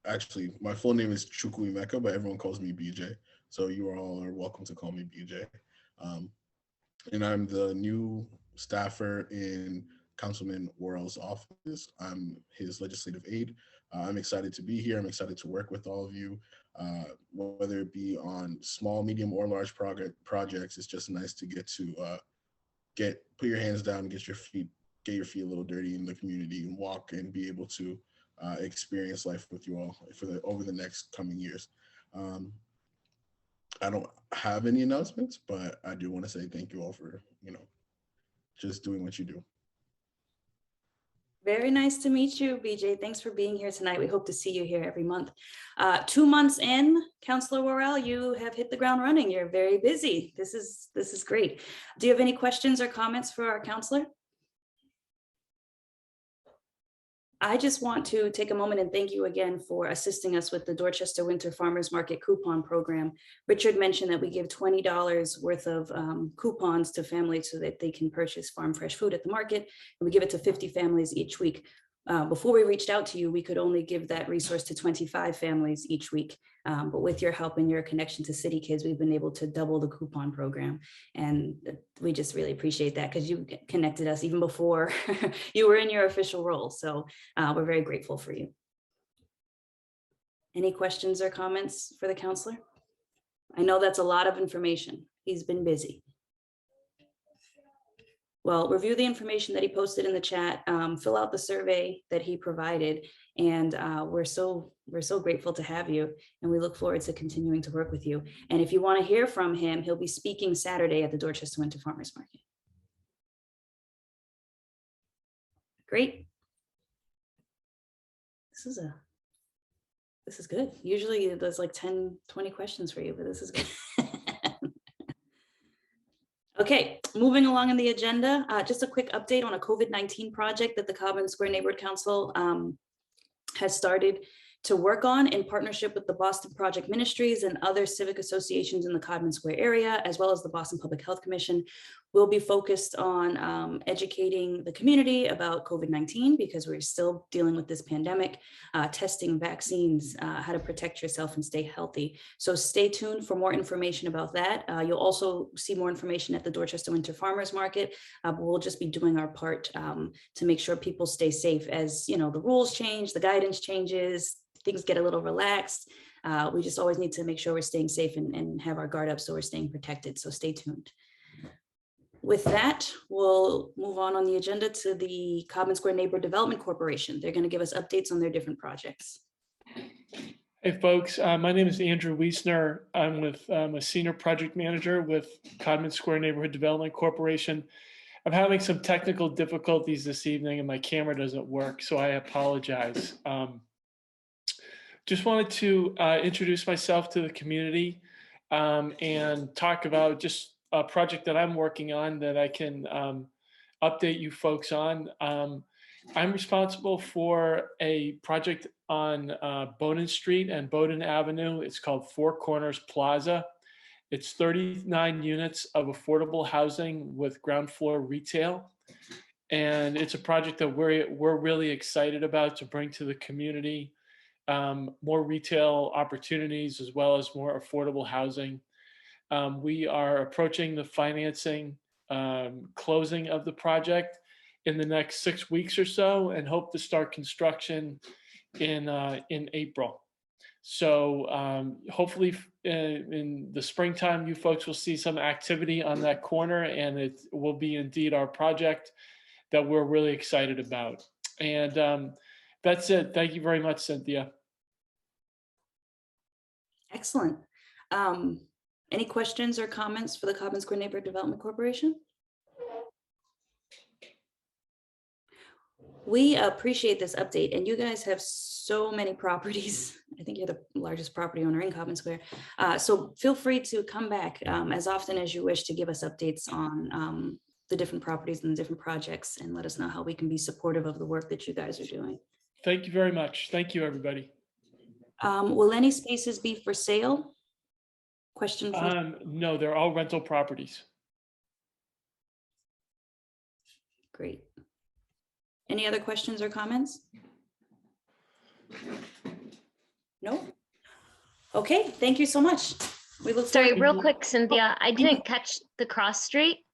actually, my full name is Chukwu Emeka, but everyone calls me BJ. So you all are welcome to call me BJ. And I'm the new staffer in Councilman Worrell's office. I'm his legislative aide. I'm excited to be here. I'm excited to work with all of you, whether it be on small, medium, or large projects. It's just nice to get to put your hands down and get your feet a little dirty in the community and walk and be able to experience life with you all over the next coming years. I don't have any announcements, but I do want to say thank you all for, just doing what you do. Very nice to meet you, BJ. Thanks for being here tonight. We hope to see you here every month. 2 months in, Councilor Worrell, you have hit the ground running. You're very busy. This is great. Do you have any questions or comments for our councilor? I just want to take a moment and thank you again for assisting us with the Dorchester Winter Farmers Market coupon program. Richard mentioned that we give $20 worth of coupons to families so that they can purchase farm fresh food at the market, and we give it to 50 families each week. before we reached out to you, we could only give that resource to 25 families each week. But with your help and your connection to City Kids, we've been able to double the coupon program. And we just really appreciate that because you connected us even before you were in your official role. So we're very grateful for you. Any questions or comments for the counselor? I know that's a lot of information. He's been busy. Well, review the information that he posted in the chat, fill out the survey that he provided, and we're so grateful to have you, and we look forward to continuing to work with you. And if you want to hear from him, he'll be speaking Saturday at the Dorchester Winter Farmers Market. Great. This is good. Usually there's like 10, 20 questions for you, but this is good. Okay, moving along in the agenda, just a quick update on a COVID-19 project that the Codman Square Neighborhood Council has started to work on in partnership with the Boston Project Ministries and other civic associations in the Codman Square area, as well as the Boston Public Health Commission. We'll be focused on educating the community about COVID-19 because we're still dealing with this pandemic, testing, vaccines, how to protect yourself and stay healthy. So stay tuned for more information about that. You'll also see more information at the Dorchester Winter Farmers Market, but we'll just be doing our part to make sure people stay safe as, you know, the rules change, the guidance changes, things get a little relaxed. We just always need to make sure we're staying safe and have our guard up so we're staying protected. So stay tuned. With that, we'll move on the agenda to the Codman Square Neighborhood Development Corporation. They're going to give us updates on their different projects. Hey folks, my name is Andrew Weesner. I'm a senior project manager with Codman Square Neighborhood Development Corporation. I'm having some technical difficulties this evening and my camera doesn't work, so I apologize. Just wanted to introduce myself to the community and talk about just a project that I'm working on that I can update you folks on. I'm responsible for a project on Bowdoin Street and Bowdoin Avenue. It's called Four Corners Plaza. It's 39 units of affordable housing with ground floor retail. And it's a project that we're really excited about to bring to the community. More retail opportunities as well as more affordable housing. We are approaching the financing closing of the project in the next 6 weeks or so and hope to start construction in April. So hopefully in the springtime, you folks will see some activity on that corner and it will be indeed our project that we're really excited about. And that's it. Thank you very much, Cynthia. Excellent. Any questions or comments for the Codman Square Neighborhood Development Corporation? We appreciate this update, and you guys have so many properties. I think you're the largest property owner in Codman Square. So feel free to come back as often as you wish to give us updates on the different properties and the different projects and let us know how we can be supportive of the work that you guys are doing. Thank you very much. Thank you, everybody. Will any spaces be for sale? Question. No, they're all rental properties. Great. Any other questions or comments? No? Okay, thank you so much. We look Sorry, forward- real quick, Cynthia, I didn't catch the cross street.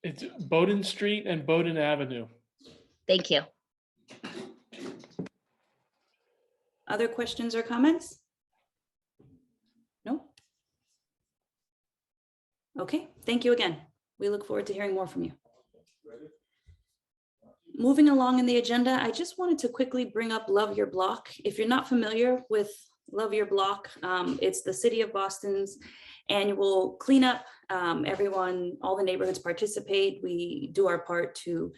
It's Bowdoin Street and Bowdoin Avenue. Thank you. Other questions or comments? No? Okay, thank you again. We look forward to hearing more from you. Moving along in the agenda, I just wanted to quickly bring up Love Your Block. If you're not familiar with Love Your Block, it's the City of Boston's annual cleanup. Everyone, all the neighborhoods participate. We do our part to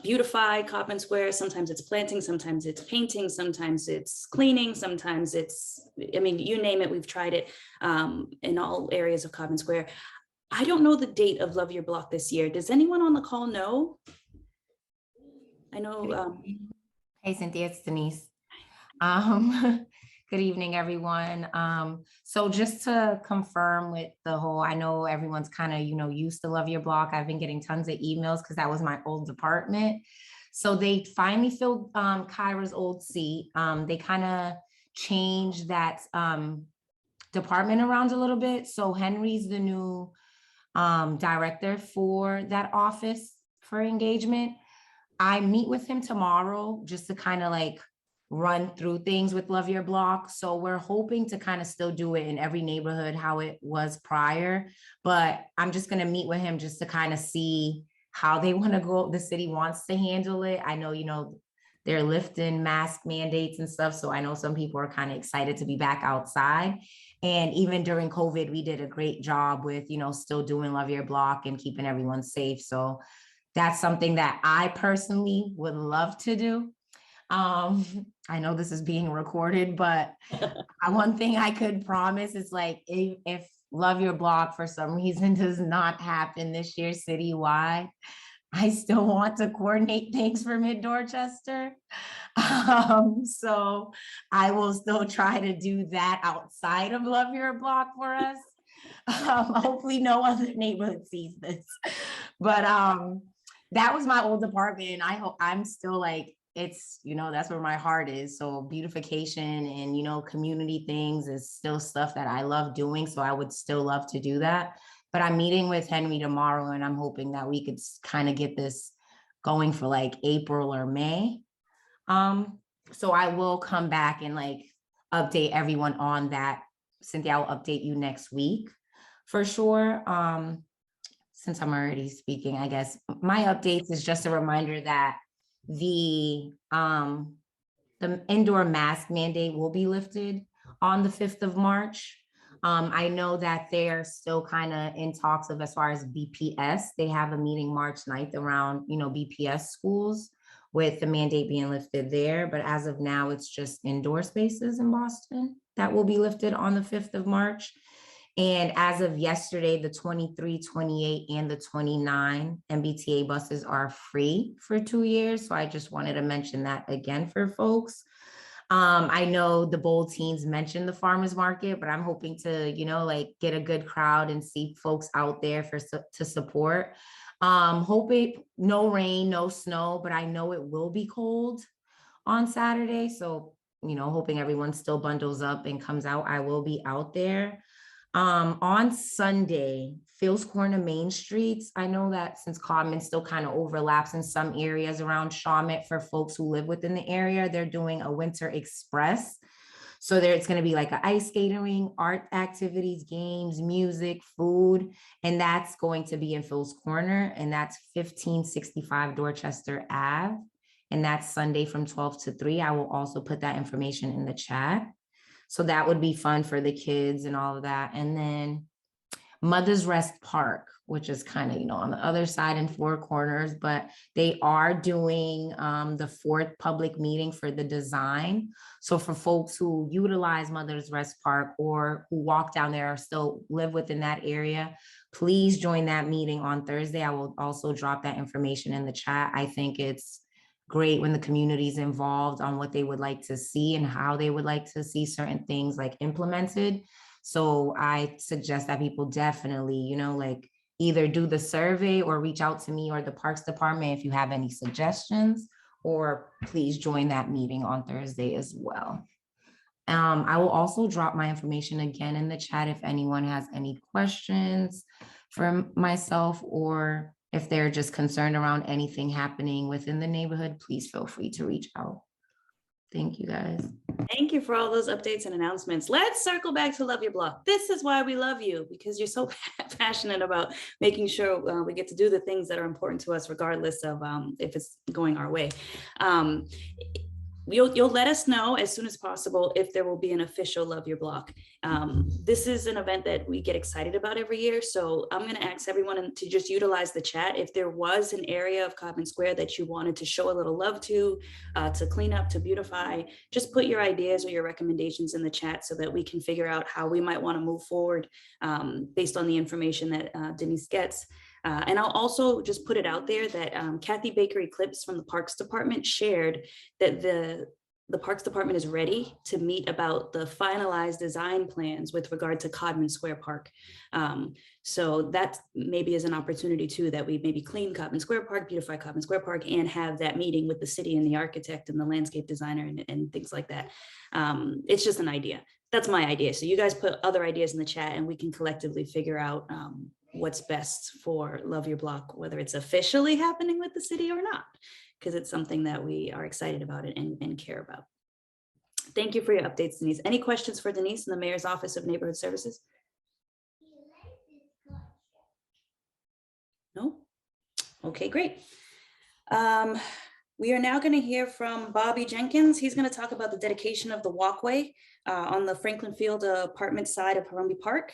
beautify Codman Square. Sometimes it's planting, sometimes it's painting, sometimes it's cleaning, sometimes it's, I mean, you name it, we've tried it in all areas of Codman Square. I don't know the date of Love Your Block this year. Does anyone on the call know? I know. Hey, Cynthia, it's Denise. Good evening, everyone. So just to confirm with the whole, I know everyone's kind of, used to Love Your Block. I've been getting tons of emails because that was my old department. So they finally filled Kyra's old seat. They kind of changed that department around a little bit. So Henry's the new director for that office for engagement. I meet with him tomorrow just to kind of like run through things with Love Your Block. So we're hoping to kind of still do it in every neighborhood how it was prior, but I'm just going to meet with him just to kind of see how they want to go, the city wants to handle it. I know, you know, they're lifting mask mandates and stuff. So I know some people are kind of excited to be back outside. And even during COVID, we did a great job with, you know, still doing Love Your Block and keeping everyone safe. So that's something that I personally would love to do. I know this is being recorded, but one thing I could promise is like, if Love Your Block for some reason does not happen this year citywide, I still want to coordinate things for Mid-Dorchester. So I will still try to do that outside of Love Your Block for us. Hopefully no other neighborhood sees this, but that was my old department. And I hope I'm still like, it's, you know, that's where my heart is. So beautification and, you know, community things is still stuff that I love doing. So I would still love to do that. But I'm meeting with Henry tomorrow and I'm hoping that we could kind of get this going for like April or May. So I will come back and like update everyone on that. Cynthia, I'll update you next week for sure. Since I'm already speaking, I guess my updates is just a reminder that the indoor mask mandate will be lifted on the 5th of March. I know that they're still kind of in talks of as far as BPS. They have a meeting March 9th around, you know, BPS schools with the mandate being lifted there. But as of now, it's just indoor spaces in Boston that will be lifted on the 5th of March. And as of yesterday, the 23, 28, and the 29 MBTA buses are free for 2 years. So I just wanted to mention that again for folks. I know the Bold Teens mentioned the farmers market, but I'm hoping to, you know, like get a good crowd and see folks out there to support. Hoping no rain, no snow, but I know it will be cold on Saturday. So, you know, hoping everyone still bundles up and comes out. I will be out there. On Sunday, Phil's Corner Main Streets. I know that since Codman still kind of overlaps in some areas around Shawmut for folks who live within the area, they're doing a Winter Express. So it's going to be like an ice skating ring, art activities, games, music, food, and that's going to be in Phil's Corner, and that's 1565 Dorchester Ave, and that's Sunday from 12 to 3. I will also put that information in the chat. So that would be fun for the kids and all of that. And then Mother's Rest Park, which is kind of, you know, on the other side in Four Corners, but they are doing the 4th public meeting for the design. So for folks who utilize Mother's Rest Park or who walk down there or still live within that area, please join that meeting on Thursday. I will also drop that information in the chat. I think it's great when the community is involved on what they would like to see and how they would like to see certain things like implemented. So I suggest that people definitely, you know, like either do the survey or reach out to me or the Parks Department if you have any suggestions, or please join that meeting on Thursday as well. I will also drop my information again in the chat if anyone has any questions for myself, or if they're just concerned around anything happening within the neighborhood, please feel free to reach out. Thank you, guys. Thank you for all those updates and announcements. Let's circle back to Love Your Block. This is why we love you, because you're so passionate about making sure we get to do the things that are important to us, regardless of if it's going our way. You'll let us know as soon as possible if there will be an official Love Your Block. This is an event that we get excited about every year. So I'm going to ask everyone to just utilize the chat. If there was an area of Codman Square that you wanted to show a little love to clean up, to beautify, just put your ideas or your recommendations in the chat so that we can figure out how we might want to move forward based on the information that Denise gets. And I'll also just put it out there that Kathy Baker Eclipse from the Parks Department shared that the Parks Department is ready to meet about the finalized design plans with regard to Codman Square Park. So that maybe is an opportunity too, that we maybe clean Codman Square Park, beautify Codman Square Park, and have that meeting with the city and the architect and the landscape designer and things like that. It's just an idea. That's my idea. So you guys put other ideas in the chat and we can collectively figure out what's best for Love Your Block, whether it's officially happening with the city or not, because it's something that we are excited about and care about. Thank you for your updates, Denise. Any questions for Denise in the Mayor's Office of Neighborhood Services? No? Okay, great. We are now going to hear from Bobby Jenkins. He's going to talk about the dedication of the walkway on the Franklin Field apartment side of Harambee Park.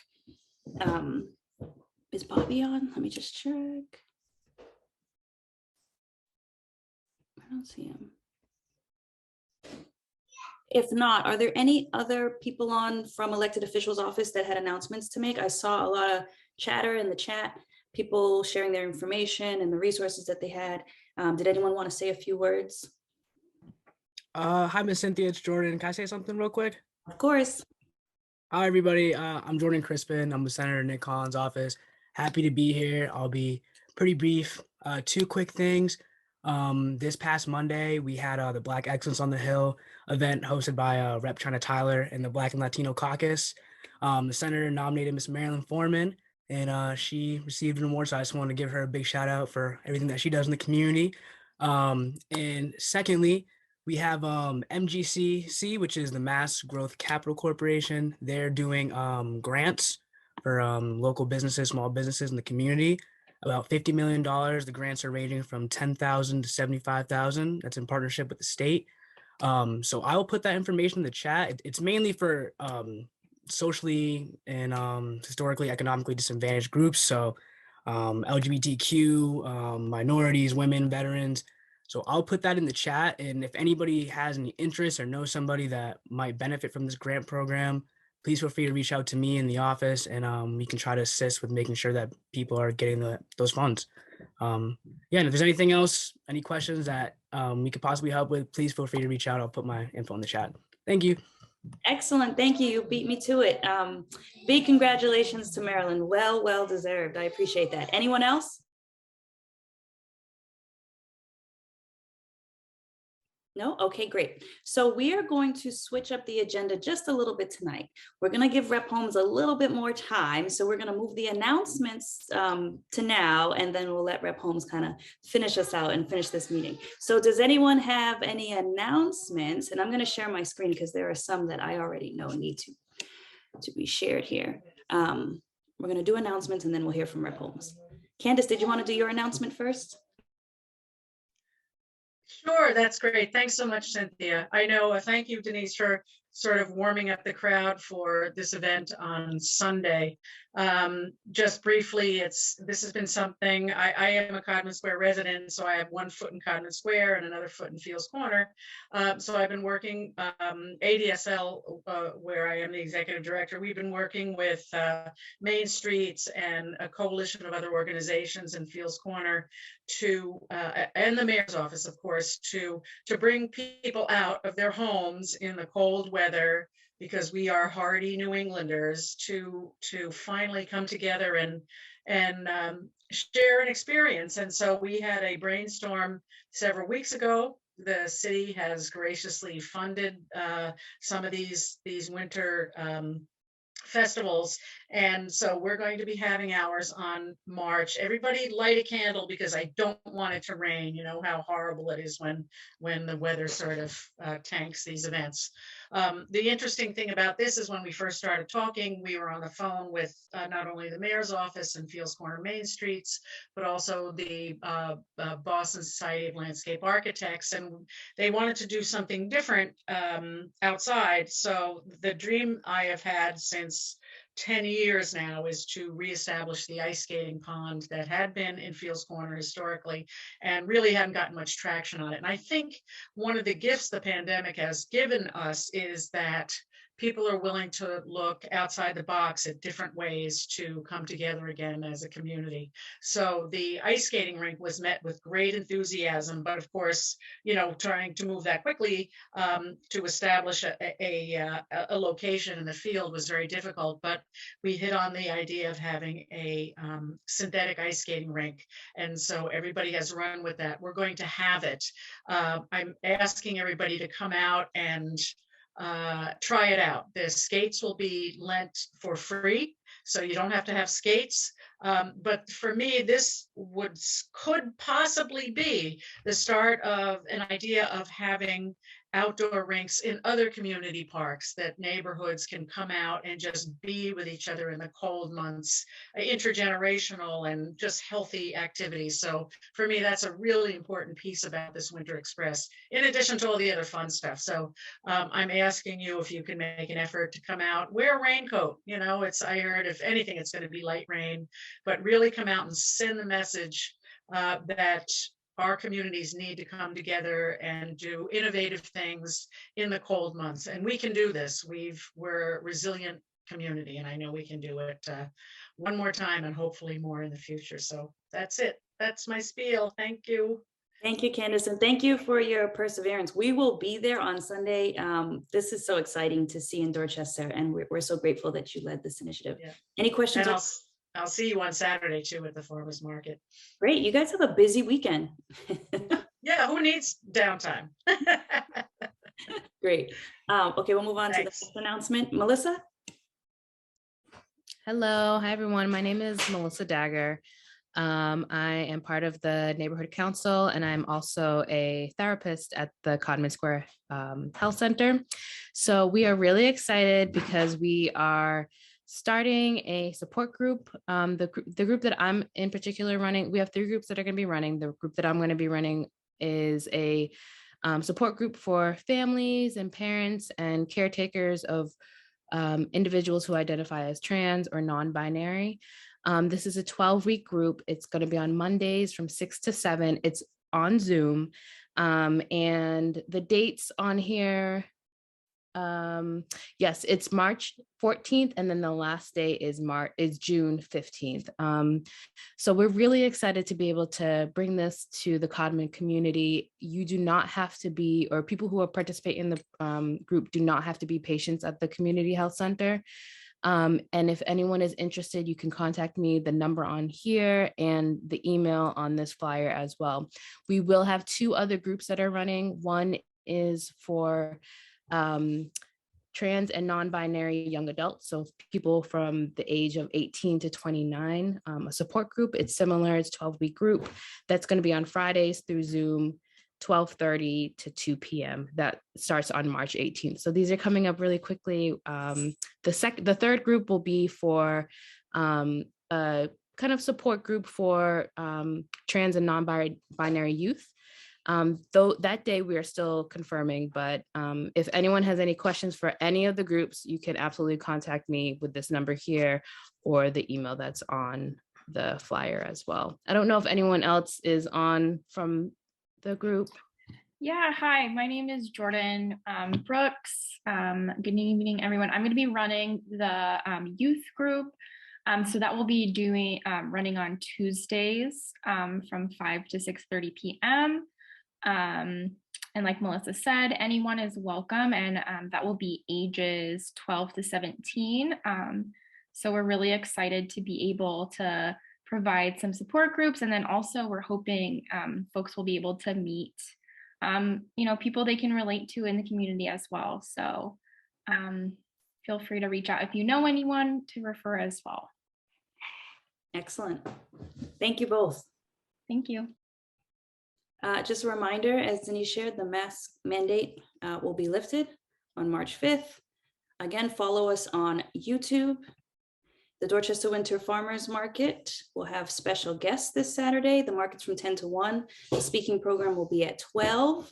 Is Bobby on? Let me just check. I don't see him. If not, are there any other people on from elected officials' office that had announcements to make? I saw a lot of chatter in the chat, people sharing their information and the resources that they had. Did anyone want to say a few words? Hi, Miss Cynthia, it's Jordan. Can I say something real quick? Of course. Hi, everybody. I'm Jordan Crispin. I'm with Senator Nick Collins' office. Happy to be here. I'll be pretty brief. Two quick things. This past Monday, we had the Black Excellence on the Hill event hosted by Rep. China Tyler and the Black and Latino Caucus. The senator nominated Miss Marilyn Foreman, and she received an award, so I just want to give her a big shout out for everything that she does in the community. And secondly, we have MGCC, which is the Mass Growth Capital Corporation. They're doing grants for local businesses, small businesses in the community. About $50 million. The grants are ranging from $10,000 to $75,000. That's in partnership with the state. So I will put that information in the chat. It's mainly for socially and historically, economically disadvantaged groups. So LGBTQ, minorities, women, veterans. So I'll put that in the chat. And if anybody has any interest or knows somebody that might benefit from this grant program, please feel free to reach out to me in the office, and we can try to assist with making sure that people are getting those funds. Yeah, and if there's anything else, any questions that we could possibly help with, please feel free to reach out. I'll put my info in the chat. Thank you. Excellent. Thank you. You beat me to it. Big congratulations to Marilyn. Well deserved. I appreciate that. Anyone else? No? Okay, great. So we are going to switch up the agenda just a little bit tonight. We're going to give Rep. Holmes a little bit more time. So we're going to move the announcements to now, and then we'll let Rep. Holmes kind of finish us out and finish this meeting. So does anyone have any announcements? And I'm going to share my screen because there are some that I already know need to be shared here. We're going to do announcements and then we'll hear from Rep. Holmes. Candace, did you want to do your announcement first? Sure, that's great. Thanks so much, Cynthia. I know, thank you, Denise, for sort of warming up the crowd for this event on Sunday. Just briefly, this has been something, I am a Codman Square resident, so I have one foot in Codman Square and another foot in Fields Corner. So I've been working, ADSL, where I am the executive director, we've been working with Main Streets and a coalition of other organizations in Fields Corner to, and the mayor's office, of course, to bring people out of their homes in the cold weather, because we are hardy New Englanders, to finally come together and share an experience. And so we had a brainstorm several weeks ago. The city has graciously funded some of these winter festivals. And so we're going to be having ours on March. Everybody light a candle, because I don't want it to rain. You know how horrible it is when the weather sort of tanks these events. The interesting thing about this is when we first started talking, we were on the phone with not only the mayor's office and Fields Corner Main Streets, but also the Boston Society of Landscape Architects. And they wanted to do something different outside. So the dream I have had since 10 years now is to reestablish the ice skating pond that had been in Fields Corner historically and really hadn't gotten much traction on it. And I think one of the gifts the pandemic has given us is that people are willing to look outside the box at different ways to come together again as a community. So the ice skating rink was met with great enthusiasm, but of course, you know, trying to move that quickly to establish a location in the field was very difficult. But we hit on the idea of having a synthetic ice skating rink, and so everybody has run with that. We're going to have it. I'm asking everybody to come out and try it out. The skates will be lent for free, so you don't have to have skates. But for me, this could possibly be the start of an idea of having outdoor rinks in other community parks, that neighborhoods can come out and just be with each other in the cold months, intergenerational and just healthy activities. So for me, that's a really important piece about this Winter Express, in addition to all the other fun stuff. So I'm asking you if you can make an effort to come out, wear a raincoat. You know, I heard if anything, it's going to be light rain, but really come out and send the message that our communities need to come together and do innovative things in the cold months. And we can do this. We're a resilient community, and I know we can do it one more time and hopefully more in the future. So that's it. That's my spiel. Thank you. Thank you, Candace, and thank you for your perseverance. We will be there on Sunday. This is so exciting to see in Dorchester, and we're so grateful that you led this initiative. Yeah. Any questions? And I'll see you on Saturday too at the farmers market. Great, you guys have a busy weekend. Yeah, who needs downtime? Great. Okay, we'll move on to the next announcement. Melissa? Hello, hi everyone. My name is Melissa Dagger. I am part of the neighborhood council, and I'm also a therapist at the Codman Square Health Center. So we are really excited because we are starting a support group. The group that I'm in particular running, we have 3 groups that are going to be running. The group that I'm going to be running is a support group for families and parents and caretakers of individuals who identify as trans or non-binary. This is a 12-week group. It's going to be on Mondays from 6 to 7. It's on Zoom. And the dates on here, yes, it's March 14th, and then the last day is June 15th. So we're really excited to be able to bring this to the Codman community. You do not have to be, or people who will participate in the group do not have to be patients at the community health center. And if anyone is interested, you can contact me, the number on here and the email on this flyer as well. We will have 2 other groups that are running. One is for trans and non-binary young adults, so people from the age of 18 to 29, a support group. It's similar, it's a 12-week group that's going to be on Fridays through Zoom, 12:30 to 2 p.m. That starts on March 18th. So these are coming up really quickly. The third group will be for a kind of support group for trans and non-binary youth. Though that day we are still confirming, but if anyone has any questions for any of the groups, you can absolutely contact me with this number here or the email that's on the flyer as well. I don't know if anyone else is on from the group. Yeah, hi, my name is Jordan Brooks. Good evening, everyone. I'm going to be running the youth group. So that will be running on Tuesdays from 5 to 6:30 p.m. And like Melissa said, anyone is welcome, and that will be ages 12 to 17. So we're really excited to be able to provide some support groups, and then also we're hoping folks will be able to meet people they can relate to in the community as well. So feel free to reach out if you know anyone to refer as well. Excellent. Thank you both. Thank you. Just a reminder, as Denise shared, the mask mandate will be lifted on March 5th. Again, follow us on YouTube. The Dorchester Winter Farmers Market will have special guests this Saturday. The market's from 10 to 1. The speaking program will be at 12.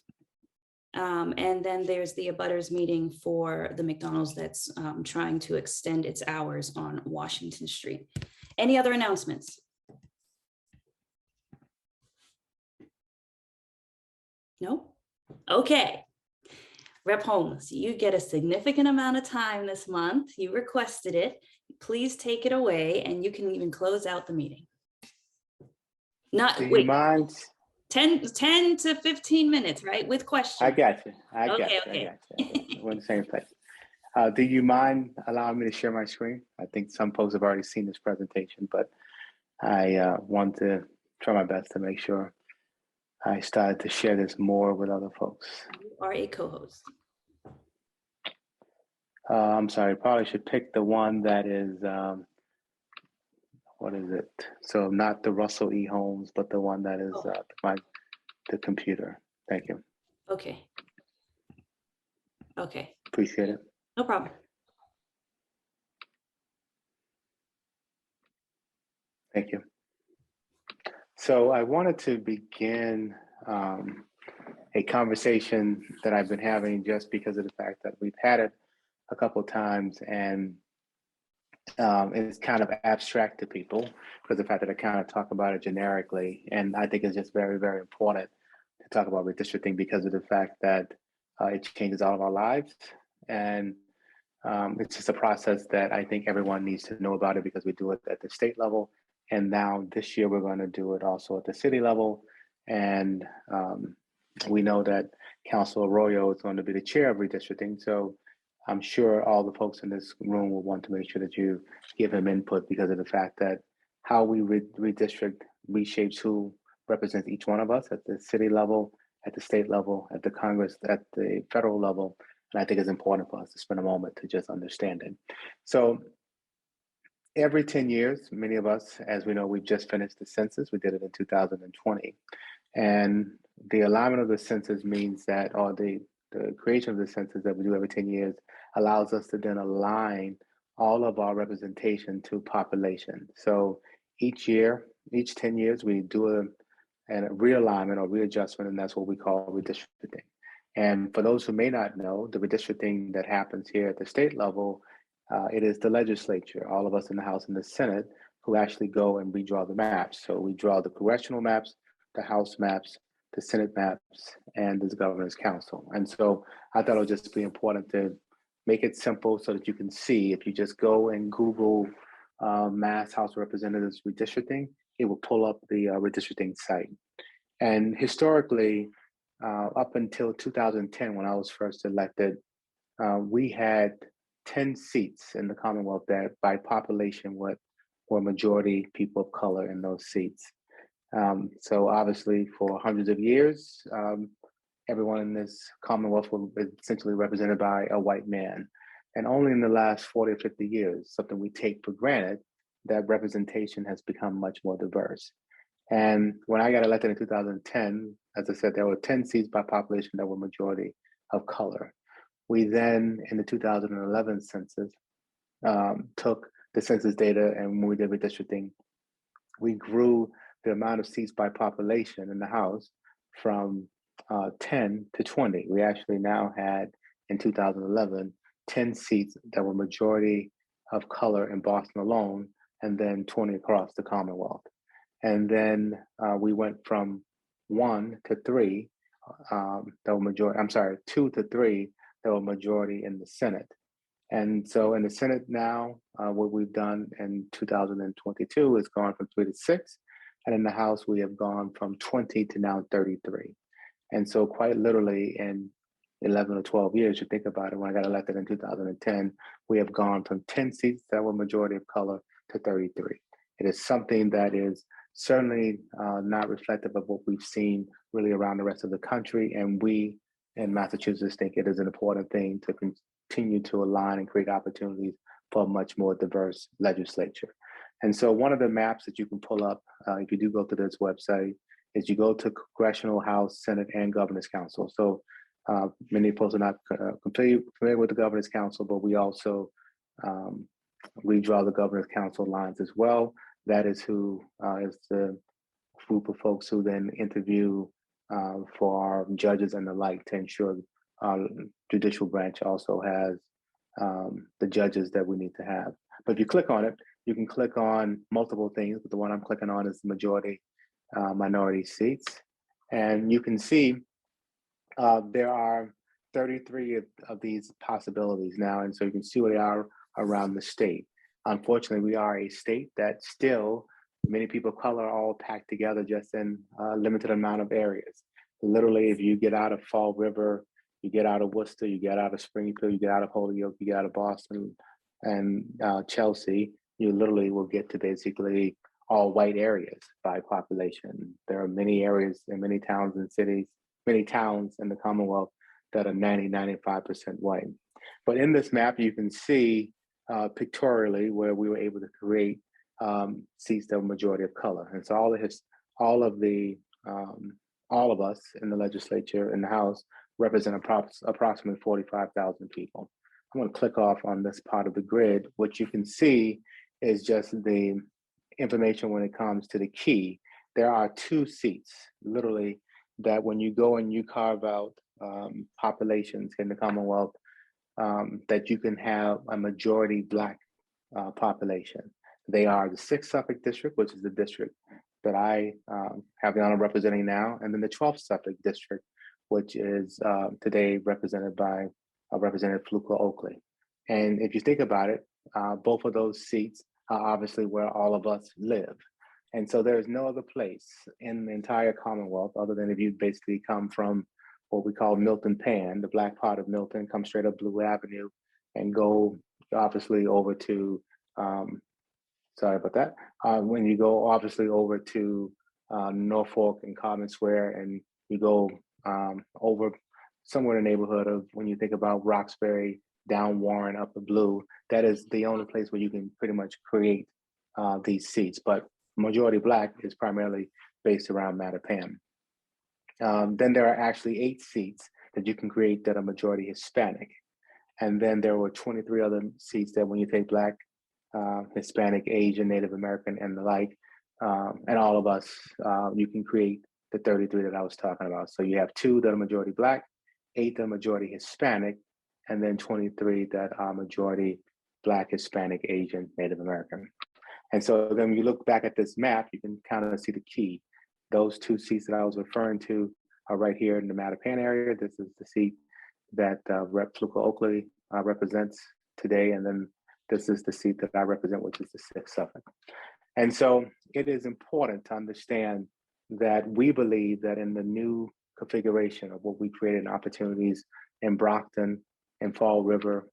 And then there's the abutters meeting for the McDonald's that's trying to extend its hours on Washington Street. Any other announcements? No? Okay. Rep Holmes, you get a significant amount of time this month. You requested it. Please take it away and you can even close out the meeting. Not, Do you wait, mind? 10 to 15 minutes, right? With questions. I got you. I got Okay, you. okay. I got you. We're in the same place. Do you mind allowing me to share my screen? I think some folks have already seen this presentation, but I want to try my best to make sure I started to share this more with other folks. You are a co-host. I'm sorry, probably should pick the one that is, what is it? So not the Russell E. Holmes, but the one that is the computer. Thank you. Okay. Okay, Appreciate it. no problem. Thank you. So I wanted to begin a conversation that I've been having just because of the fact that we've had it a couple of times and it's kind of abstract to people because of the fact that I kind of talk about it generically. And I think it's just very, very important to talk about redistricting because of the fact that it changes all of our lives. And it's just a process that I think everyone needs to know about it because we do it at the state level. And now this year, we're going to do it also at the city level. And we know that Councilor Arroyo is going to be the chair of redistricting. So I'm sure all the folks in this room will want to make sure that you give him input because of the fact that how we redistrict reshapes who represents each one of us at the city level, at the state level, at the Congress, at the federal level. And I think it's important for us to spend a moment to just understand it. So every 10 years, many of us, as we know, we've just finished the census. We did it in 2020. And the alignment of the census means that, or the creation of the census that we do every 10 years allows us to then align all of our representation to population. So each year, each 10 years, we do a realignment or readjustment, and that's what we call redistricting. And for those who may not know, the redistricting that happens here at the state level, it is the legislature, all of us in the House and the Senate, who actually go and redraw the maps. So we draw the congressional maps, the House maps, the Senate maps, and the Governor's Council. And so I thought it would just be important to make it simple so that you can see. If you just go and Google Mass House of Representatives redistricting, it will pull up the redistricting site. And historically, up until 2010, when I was first elected, we had 10 seats in the Commonwealth that by population were majority people of color in those seats. So obviously for hundreds of years, everyone in this Commonwealth was essentially represented by a white man. And only in the last 40 or 50 years, something we take for granted, that representation has become much more diverse. And when I got elected in 2010, as I said, there were 10 seats by population that were majority of color. We then, in the 2011 census, took the census data, and when we did redistricting, we grew the amount of seats by population in the House from 10 to 20. We actually now had, in 2011, 10 seats that were majority of color in Boston alone, and then 20 across the Commonwealth. And then we went from 1 to 3 that were majority, I'm sorry, 2 to 3 that were majority in the Senate. And so in the Senate now, what we've done in 2022 is gone from 3 to 6. And in the House, we have gone from 20 to now 33. And so quite literally in 11 or 12 years, you think about it, when I got elected in 2010, we have gone from 10 seats that were majority of color to 33. It is something that is certainly not reflective of what we've seen really around the rest of the country. And we in Massachusetts think it is an important thing to continue to align and create opportunities for a much more diverse legislature. And so one of the maps that you can pull up, if you do go to this website, is you go to Congressional, House, Senate, and Governor's Council. So many folks are not familiar with the Governor's Council, but we also redraw the Governor's Council lines as well. That is who is the group of folks who then interview for our judges and the like to ensure our judicial branch also has the judges that we need to have. But if you click on it, you can click on multiple things, but the one I'm clicking on is the majority minority seats. And you can see there are 33 of these possibilities now, and so you can see where they are around the state. Unfortunately, we are a state that still many people of color are all packed together just in a limited amount of areas. Literally, if you get out of Fall River, you get out of Worcester, you get out of Springfield, you get out of Holyoke, you get out of Boston and Chelsea, you literally will get to basically all white areas by population. There are many areas in many towns and cities, many towns in the Commonwealth that are 90-95% white. But in this map, you can see pictorially where we were able to create seats that were majority of color. And so all of us in the legislature, in the House, represent approximately 45,000 people. I'm going to click off on this part of the grid. What you can see is just the information when it comes to the key. There are 2 seats, literally, that when you go and you carve out populations in the Commonwealth, that you can have a majority Black population. They are the 6th Suffolk District, which is the district that I have the honor of representing now, and then the 12th Suffolk District, which is today represented by Representative Fluker Oakley. And if you think about it, both of those seats are obviously where all of us live. And so there's no other place in the entire Commonwealth other than if you basically come from what we call Milton Pan, the Black part of Milton, come straight up Blue Avenue and go obviously over to, sorry about that, when you go obviously over to Norfolk and Codman Square, and you go over somewhere in the neighborhood of, when you think about Roxbury, down Warren, up the Blue, that is the only place where you can pretty much create these seats. But majority Black is primarily based around Mattapan. Then there are actually 8 seats that you can create that are majority Hispanic. And then there were 23 other seats that when you take Black, Hispanic, Asian, Native American, and the like, and all of us, you can create the 33 that I was talking about. So you have 2 that are majority Black, 8 that are majority Hispanic, and then 23 that are majority Black, Hispanic, Asian, Native American. And so then when you look back at this map, you can kind of see the key. Those 2 seats that I was referring to are right here in the Mattapan area. This is the seat that Rep. Fluker Oakley represents today. And then this is the seat that I represent, which is the 6th Suffolk. And so it is important to understand that we believe that in the new configuration of what we created in opportunities in Brockton, in Fall River,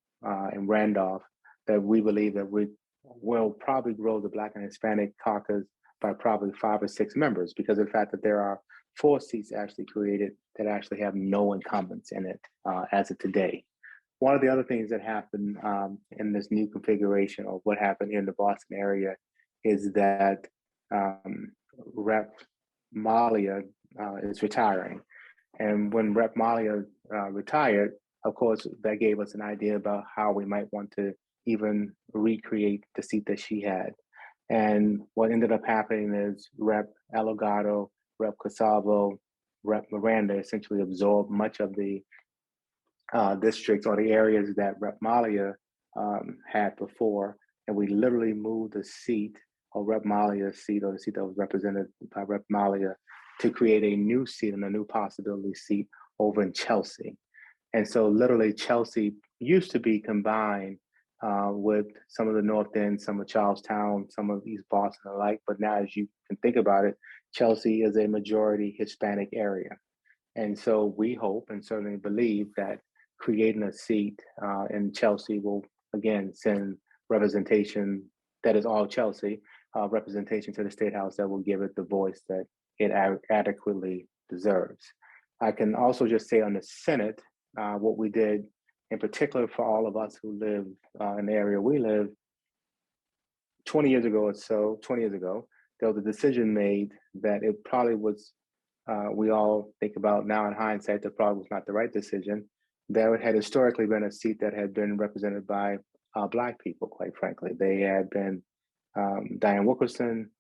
in Randolph, that we believe that we will probably grow the Black and Hispanic caucus by probably 5 or 6 members, because of the fact that there are 4 seats actually created that actually have no incumbents in it as of today. One of the other things that happened in this new configuration, or what happened in the Boston area, is that Rep. Malia is retiring. And when Rep. Malia retired, of course, that gave us an idea about how we might want to even recreate the seat that she had. And what ended up happening is Rep. Elgato, Rep. Casalvo, Rep. Miranda essentially absorbed much of the districts or the areas that Rep. Malia had before. And we literally moved the seat, or Rep. Malia's seat, or the seat that was represented by Rep. Malia, to create a new seat and a new possibility seat over in Chelsea. And so literally Chelsea used to be combined with some of the North End, some of Charlestown, some of East Boston alike. But now, as you can think about it, Chelsea is a majority Hispanic area. And so we hope and certainly believe that creating a seat in Chelsea will, again, send representation that is all Chelsea, representation to the State House that will give it the voice that it adequately deserves. I can also just say on the Senate, what we did in particular for all of us who live in the area we live, 20 years ago or so, 20 years ago, there was a decision made that it probably was, we all think about now in hindsight, that probably was not the right decision. There had historically been a seat that had been represented by Black people, quite frankly. They had been Diane Wilkerson,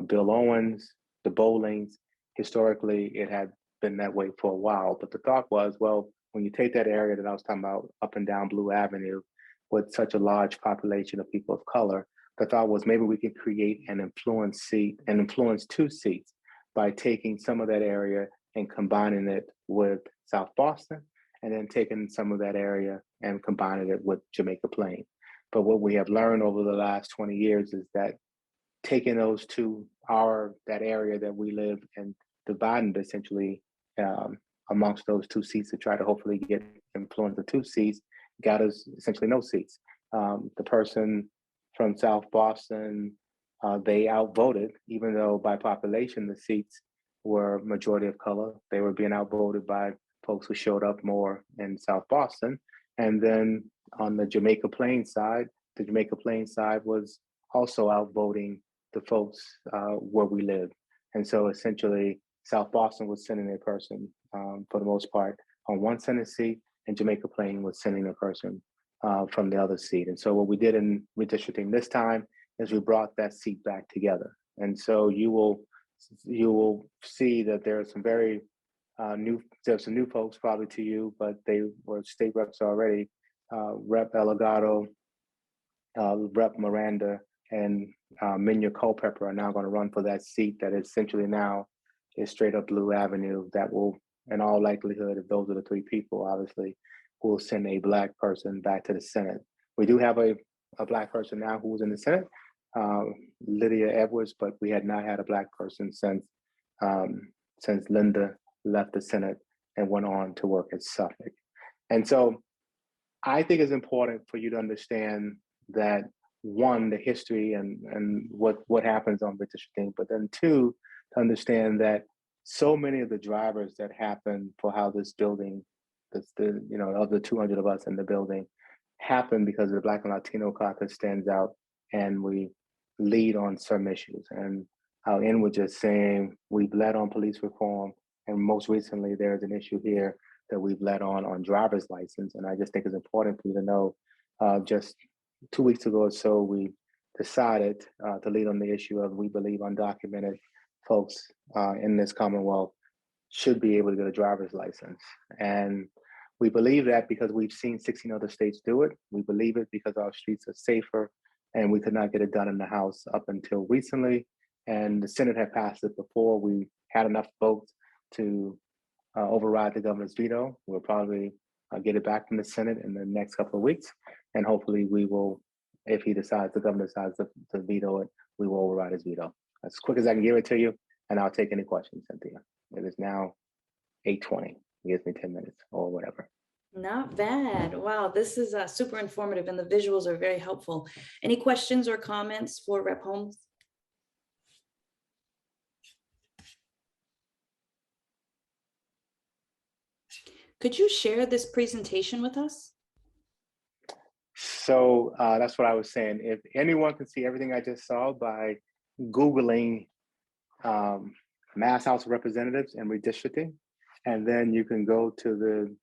Bill Owens, the Bowlings. Historically, it had been that way for a while. But the thought was, well, when you take that area that I was talking about up and down Blue Avenue with such a large population of people of color, the thought was maybe we could create an influence 2 seats by taking some of that area and combining it with South Boston and then taken some of that area and combining it with Jamaica Plain. But what we have learned over the last 20 years is that taking those two, that area that we live and dividing it essentially amongst those two seats to try to hopefully get influence the two seats got us essentially no seats. The person from South Boston, they outvoted, even though by population the seats were majority of color. They were being outvoted by folks who showed up more in South Boston. And then on the Jamaica Plain side, the Jamaica Plain side was also outvoting the folks where we live. And so essentially South Boston was sending a person for the most part on one Senate seat, and Jamaica Plain was sending a person from the other seat. And so what we did in redistricting this time is we brought that seat back together. And so you will see that there are some very there's some new folks probably to you, but they were state reps already. Rep Elagato, Rep Miranda, and Minya Culpepper are now going to run for that seat that essentially now is straight up Blue Avenue. That will, in all likelihood, if those are the three people, obviously, will send a Black person back to the Senate. We do have a Black person now who's in the Senate, Lydia Edwards, but we had not had a Black person since Linda left the Senate and went on to work at Suffolk. And so I think it's important for you to understand that, one, the history and what happens on redistricting, but then two, to understand that so many of the drivers that happen for how this building, of the 200 of us in the building, happen because the Black and Latino caucus stands out and we lead on some issues. And I'll end with just saying we've led on police reform, and most recently there's an issue here that we've led on driver's license. And I just think it's important for you to know, just 2 weeks ago or so, we decided to lead on the issue of, we believe undocumented folks in this Commonwealth should be able to get a driver's license. And we believe that because we've seen 16 other states do it. We believe it because our streets are safer, and we could not get it done in the House up until recently. And the Senate had passed it before. We had enough votes to override the governor's veto. We'll probably get it back from the Senate in the next couple of weeks. And hopefully we will, if the governor decides to veto it, we will override his veto. As quick as I can give it to you, and I'll take any questions, Cynthia. It is now 8:20. It gives me 10 minutes or whatever. Not bad. Wow, this is super informative, and the visuals are very helpful. Any questions or comments for Rep. Holmes? Could you share this presentation with us? So that's what I was saying. If anyone can see everything I just saw by Googling Mass House of Representatives and redistricting, and then you can go to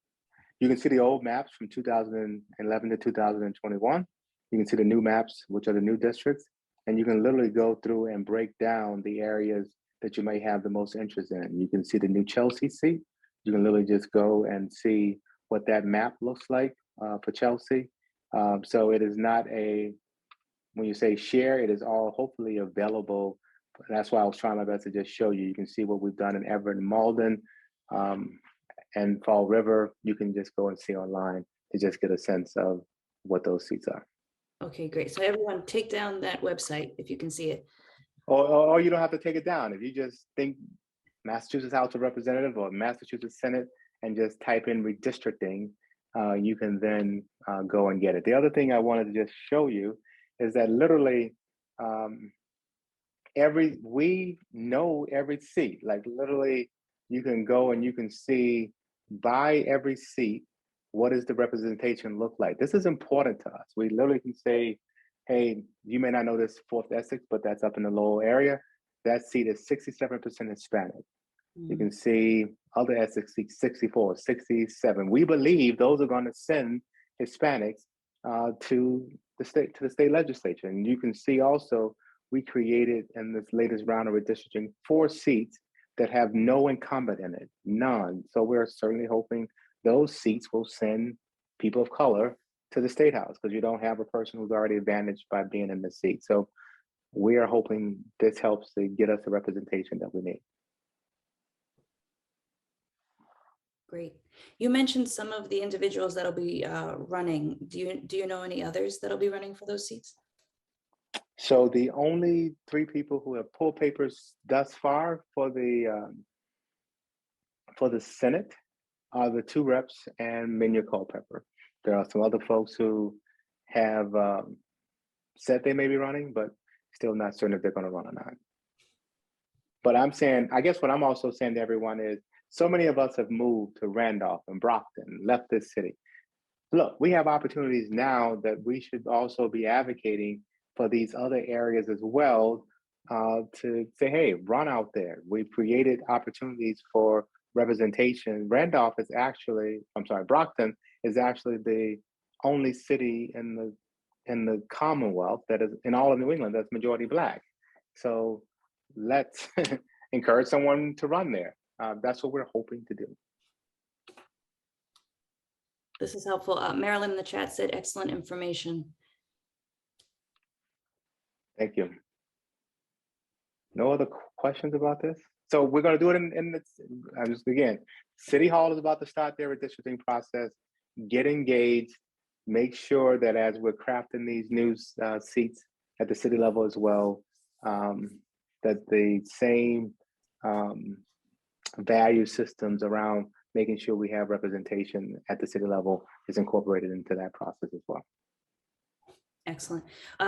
you can see the old maps from 2011 to 2021. You can see the new maps, which are the new districts, and you can literally go through and break down the areas that you may have the most interest in. You can see the new Chelsea seat. You can literally just go and see what that map looks like for Chelsea. So it is not when you say share, it is all hopefully available. That's why I was trying my best to just show you. You can see what we've done in Everett and Malden and Fall River. You can just go and see online to just get a sense of what those seats are. Okay, great. So everyone take down that website if you can see it. Or you don't have to take it down. If you just think Massachusetts House of Representatives or Massachusetts Senate and just type in redistricting, you can then go and get it. The other thing I wanted to just show you is that literally we know every seat. Like literally you can go and you can see by every seat, what does the representation look like? This is important to us. We literally can say, hey, you may not know this 4th Essex, but that's up in the Lowell area. That seat is 67% Hispanic. You can see other Essex seats, 64, 67. We believe those are going to send Hispanics to the state legislature. And you can see also, we created in this latest round of redistricting 4 seats that have no incumbent in it, none. So we're certainly hoping those seats will send people of color to the State House, because you don't have a person who's already advantaged by being in the seat. So we are hoping this helps to get us the representation that we need. Great. You mentioned some of the individuals that'll be running. Do you know any others that'll be running for those seats? So the only 3 people who have pulled papers thus far for the Senate are the 2 reps and Minya Culpepper. There are some other folks who have said they may be running, but still not certain if they're going to run or not. But I'm saying, I guess what I'm also saying to everyone is, so many of us have moved to Randolph and Brockton, left this city. Look, we have opportunities now that we should also be advocating for these other areas as well, to say, hey, run out there. We've created opportunities for representation. Brockton is actually the only city in the Commonwealth that is in all of New England that's majority Black. So let's encourage someone to run there. That's what we're hoping to do. This is helpful. Marilyn in the chat said excellent information. Thank you. No other questions about this? So we're going to do it again, City Hall is about to start their redistricting process. Get engaged. Make sure that as we're crafting these new seats at the city level as well, that the same value systems around making sure we have representation at the city level is incorporated into that process as well. Excellent.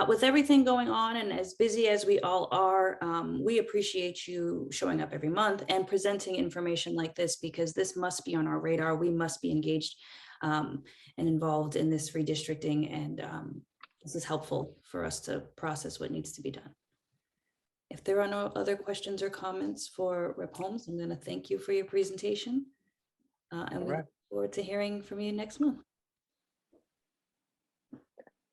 With everything going on and as busy as we all are, we appreciate you showing up every month and presenting information like this, because this must be on our radar. We must be engaged and involved in this redistricting, and this is helpful for us to process what needs to be done. If there are no other questions or comments for Rep. Holmes, I'm going to thank you for your presentation, and we look forward to hearing from you next month.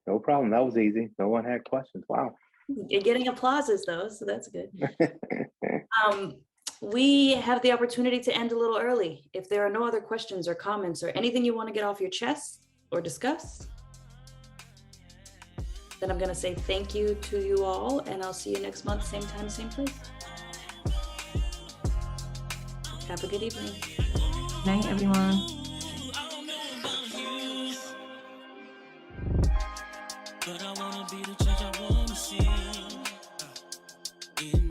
No problem. That was easy. No one had questions. Wow. You're getting applauses though, so that's good. We have the opportunity to end a little early. If there are no other questions or comments or anything you want to get off your chest or discuss, then I'm going to say thank you to you all, and I'll see you next month, same time, same place. Have a good evening. Good night, everyone. But I wanna be the change I wanna see in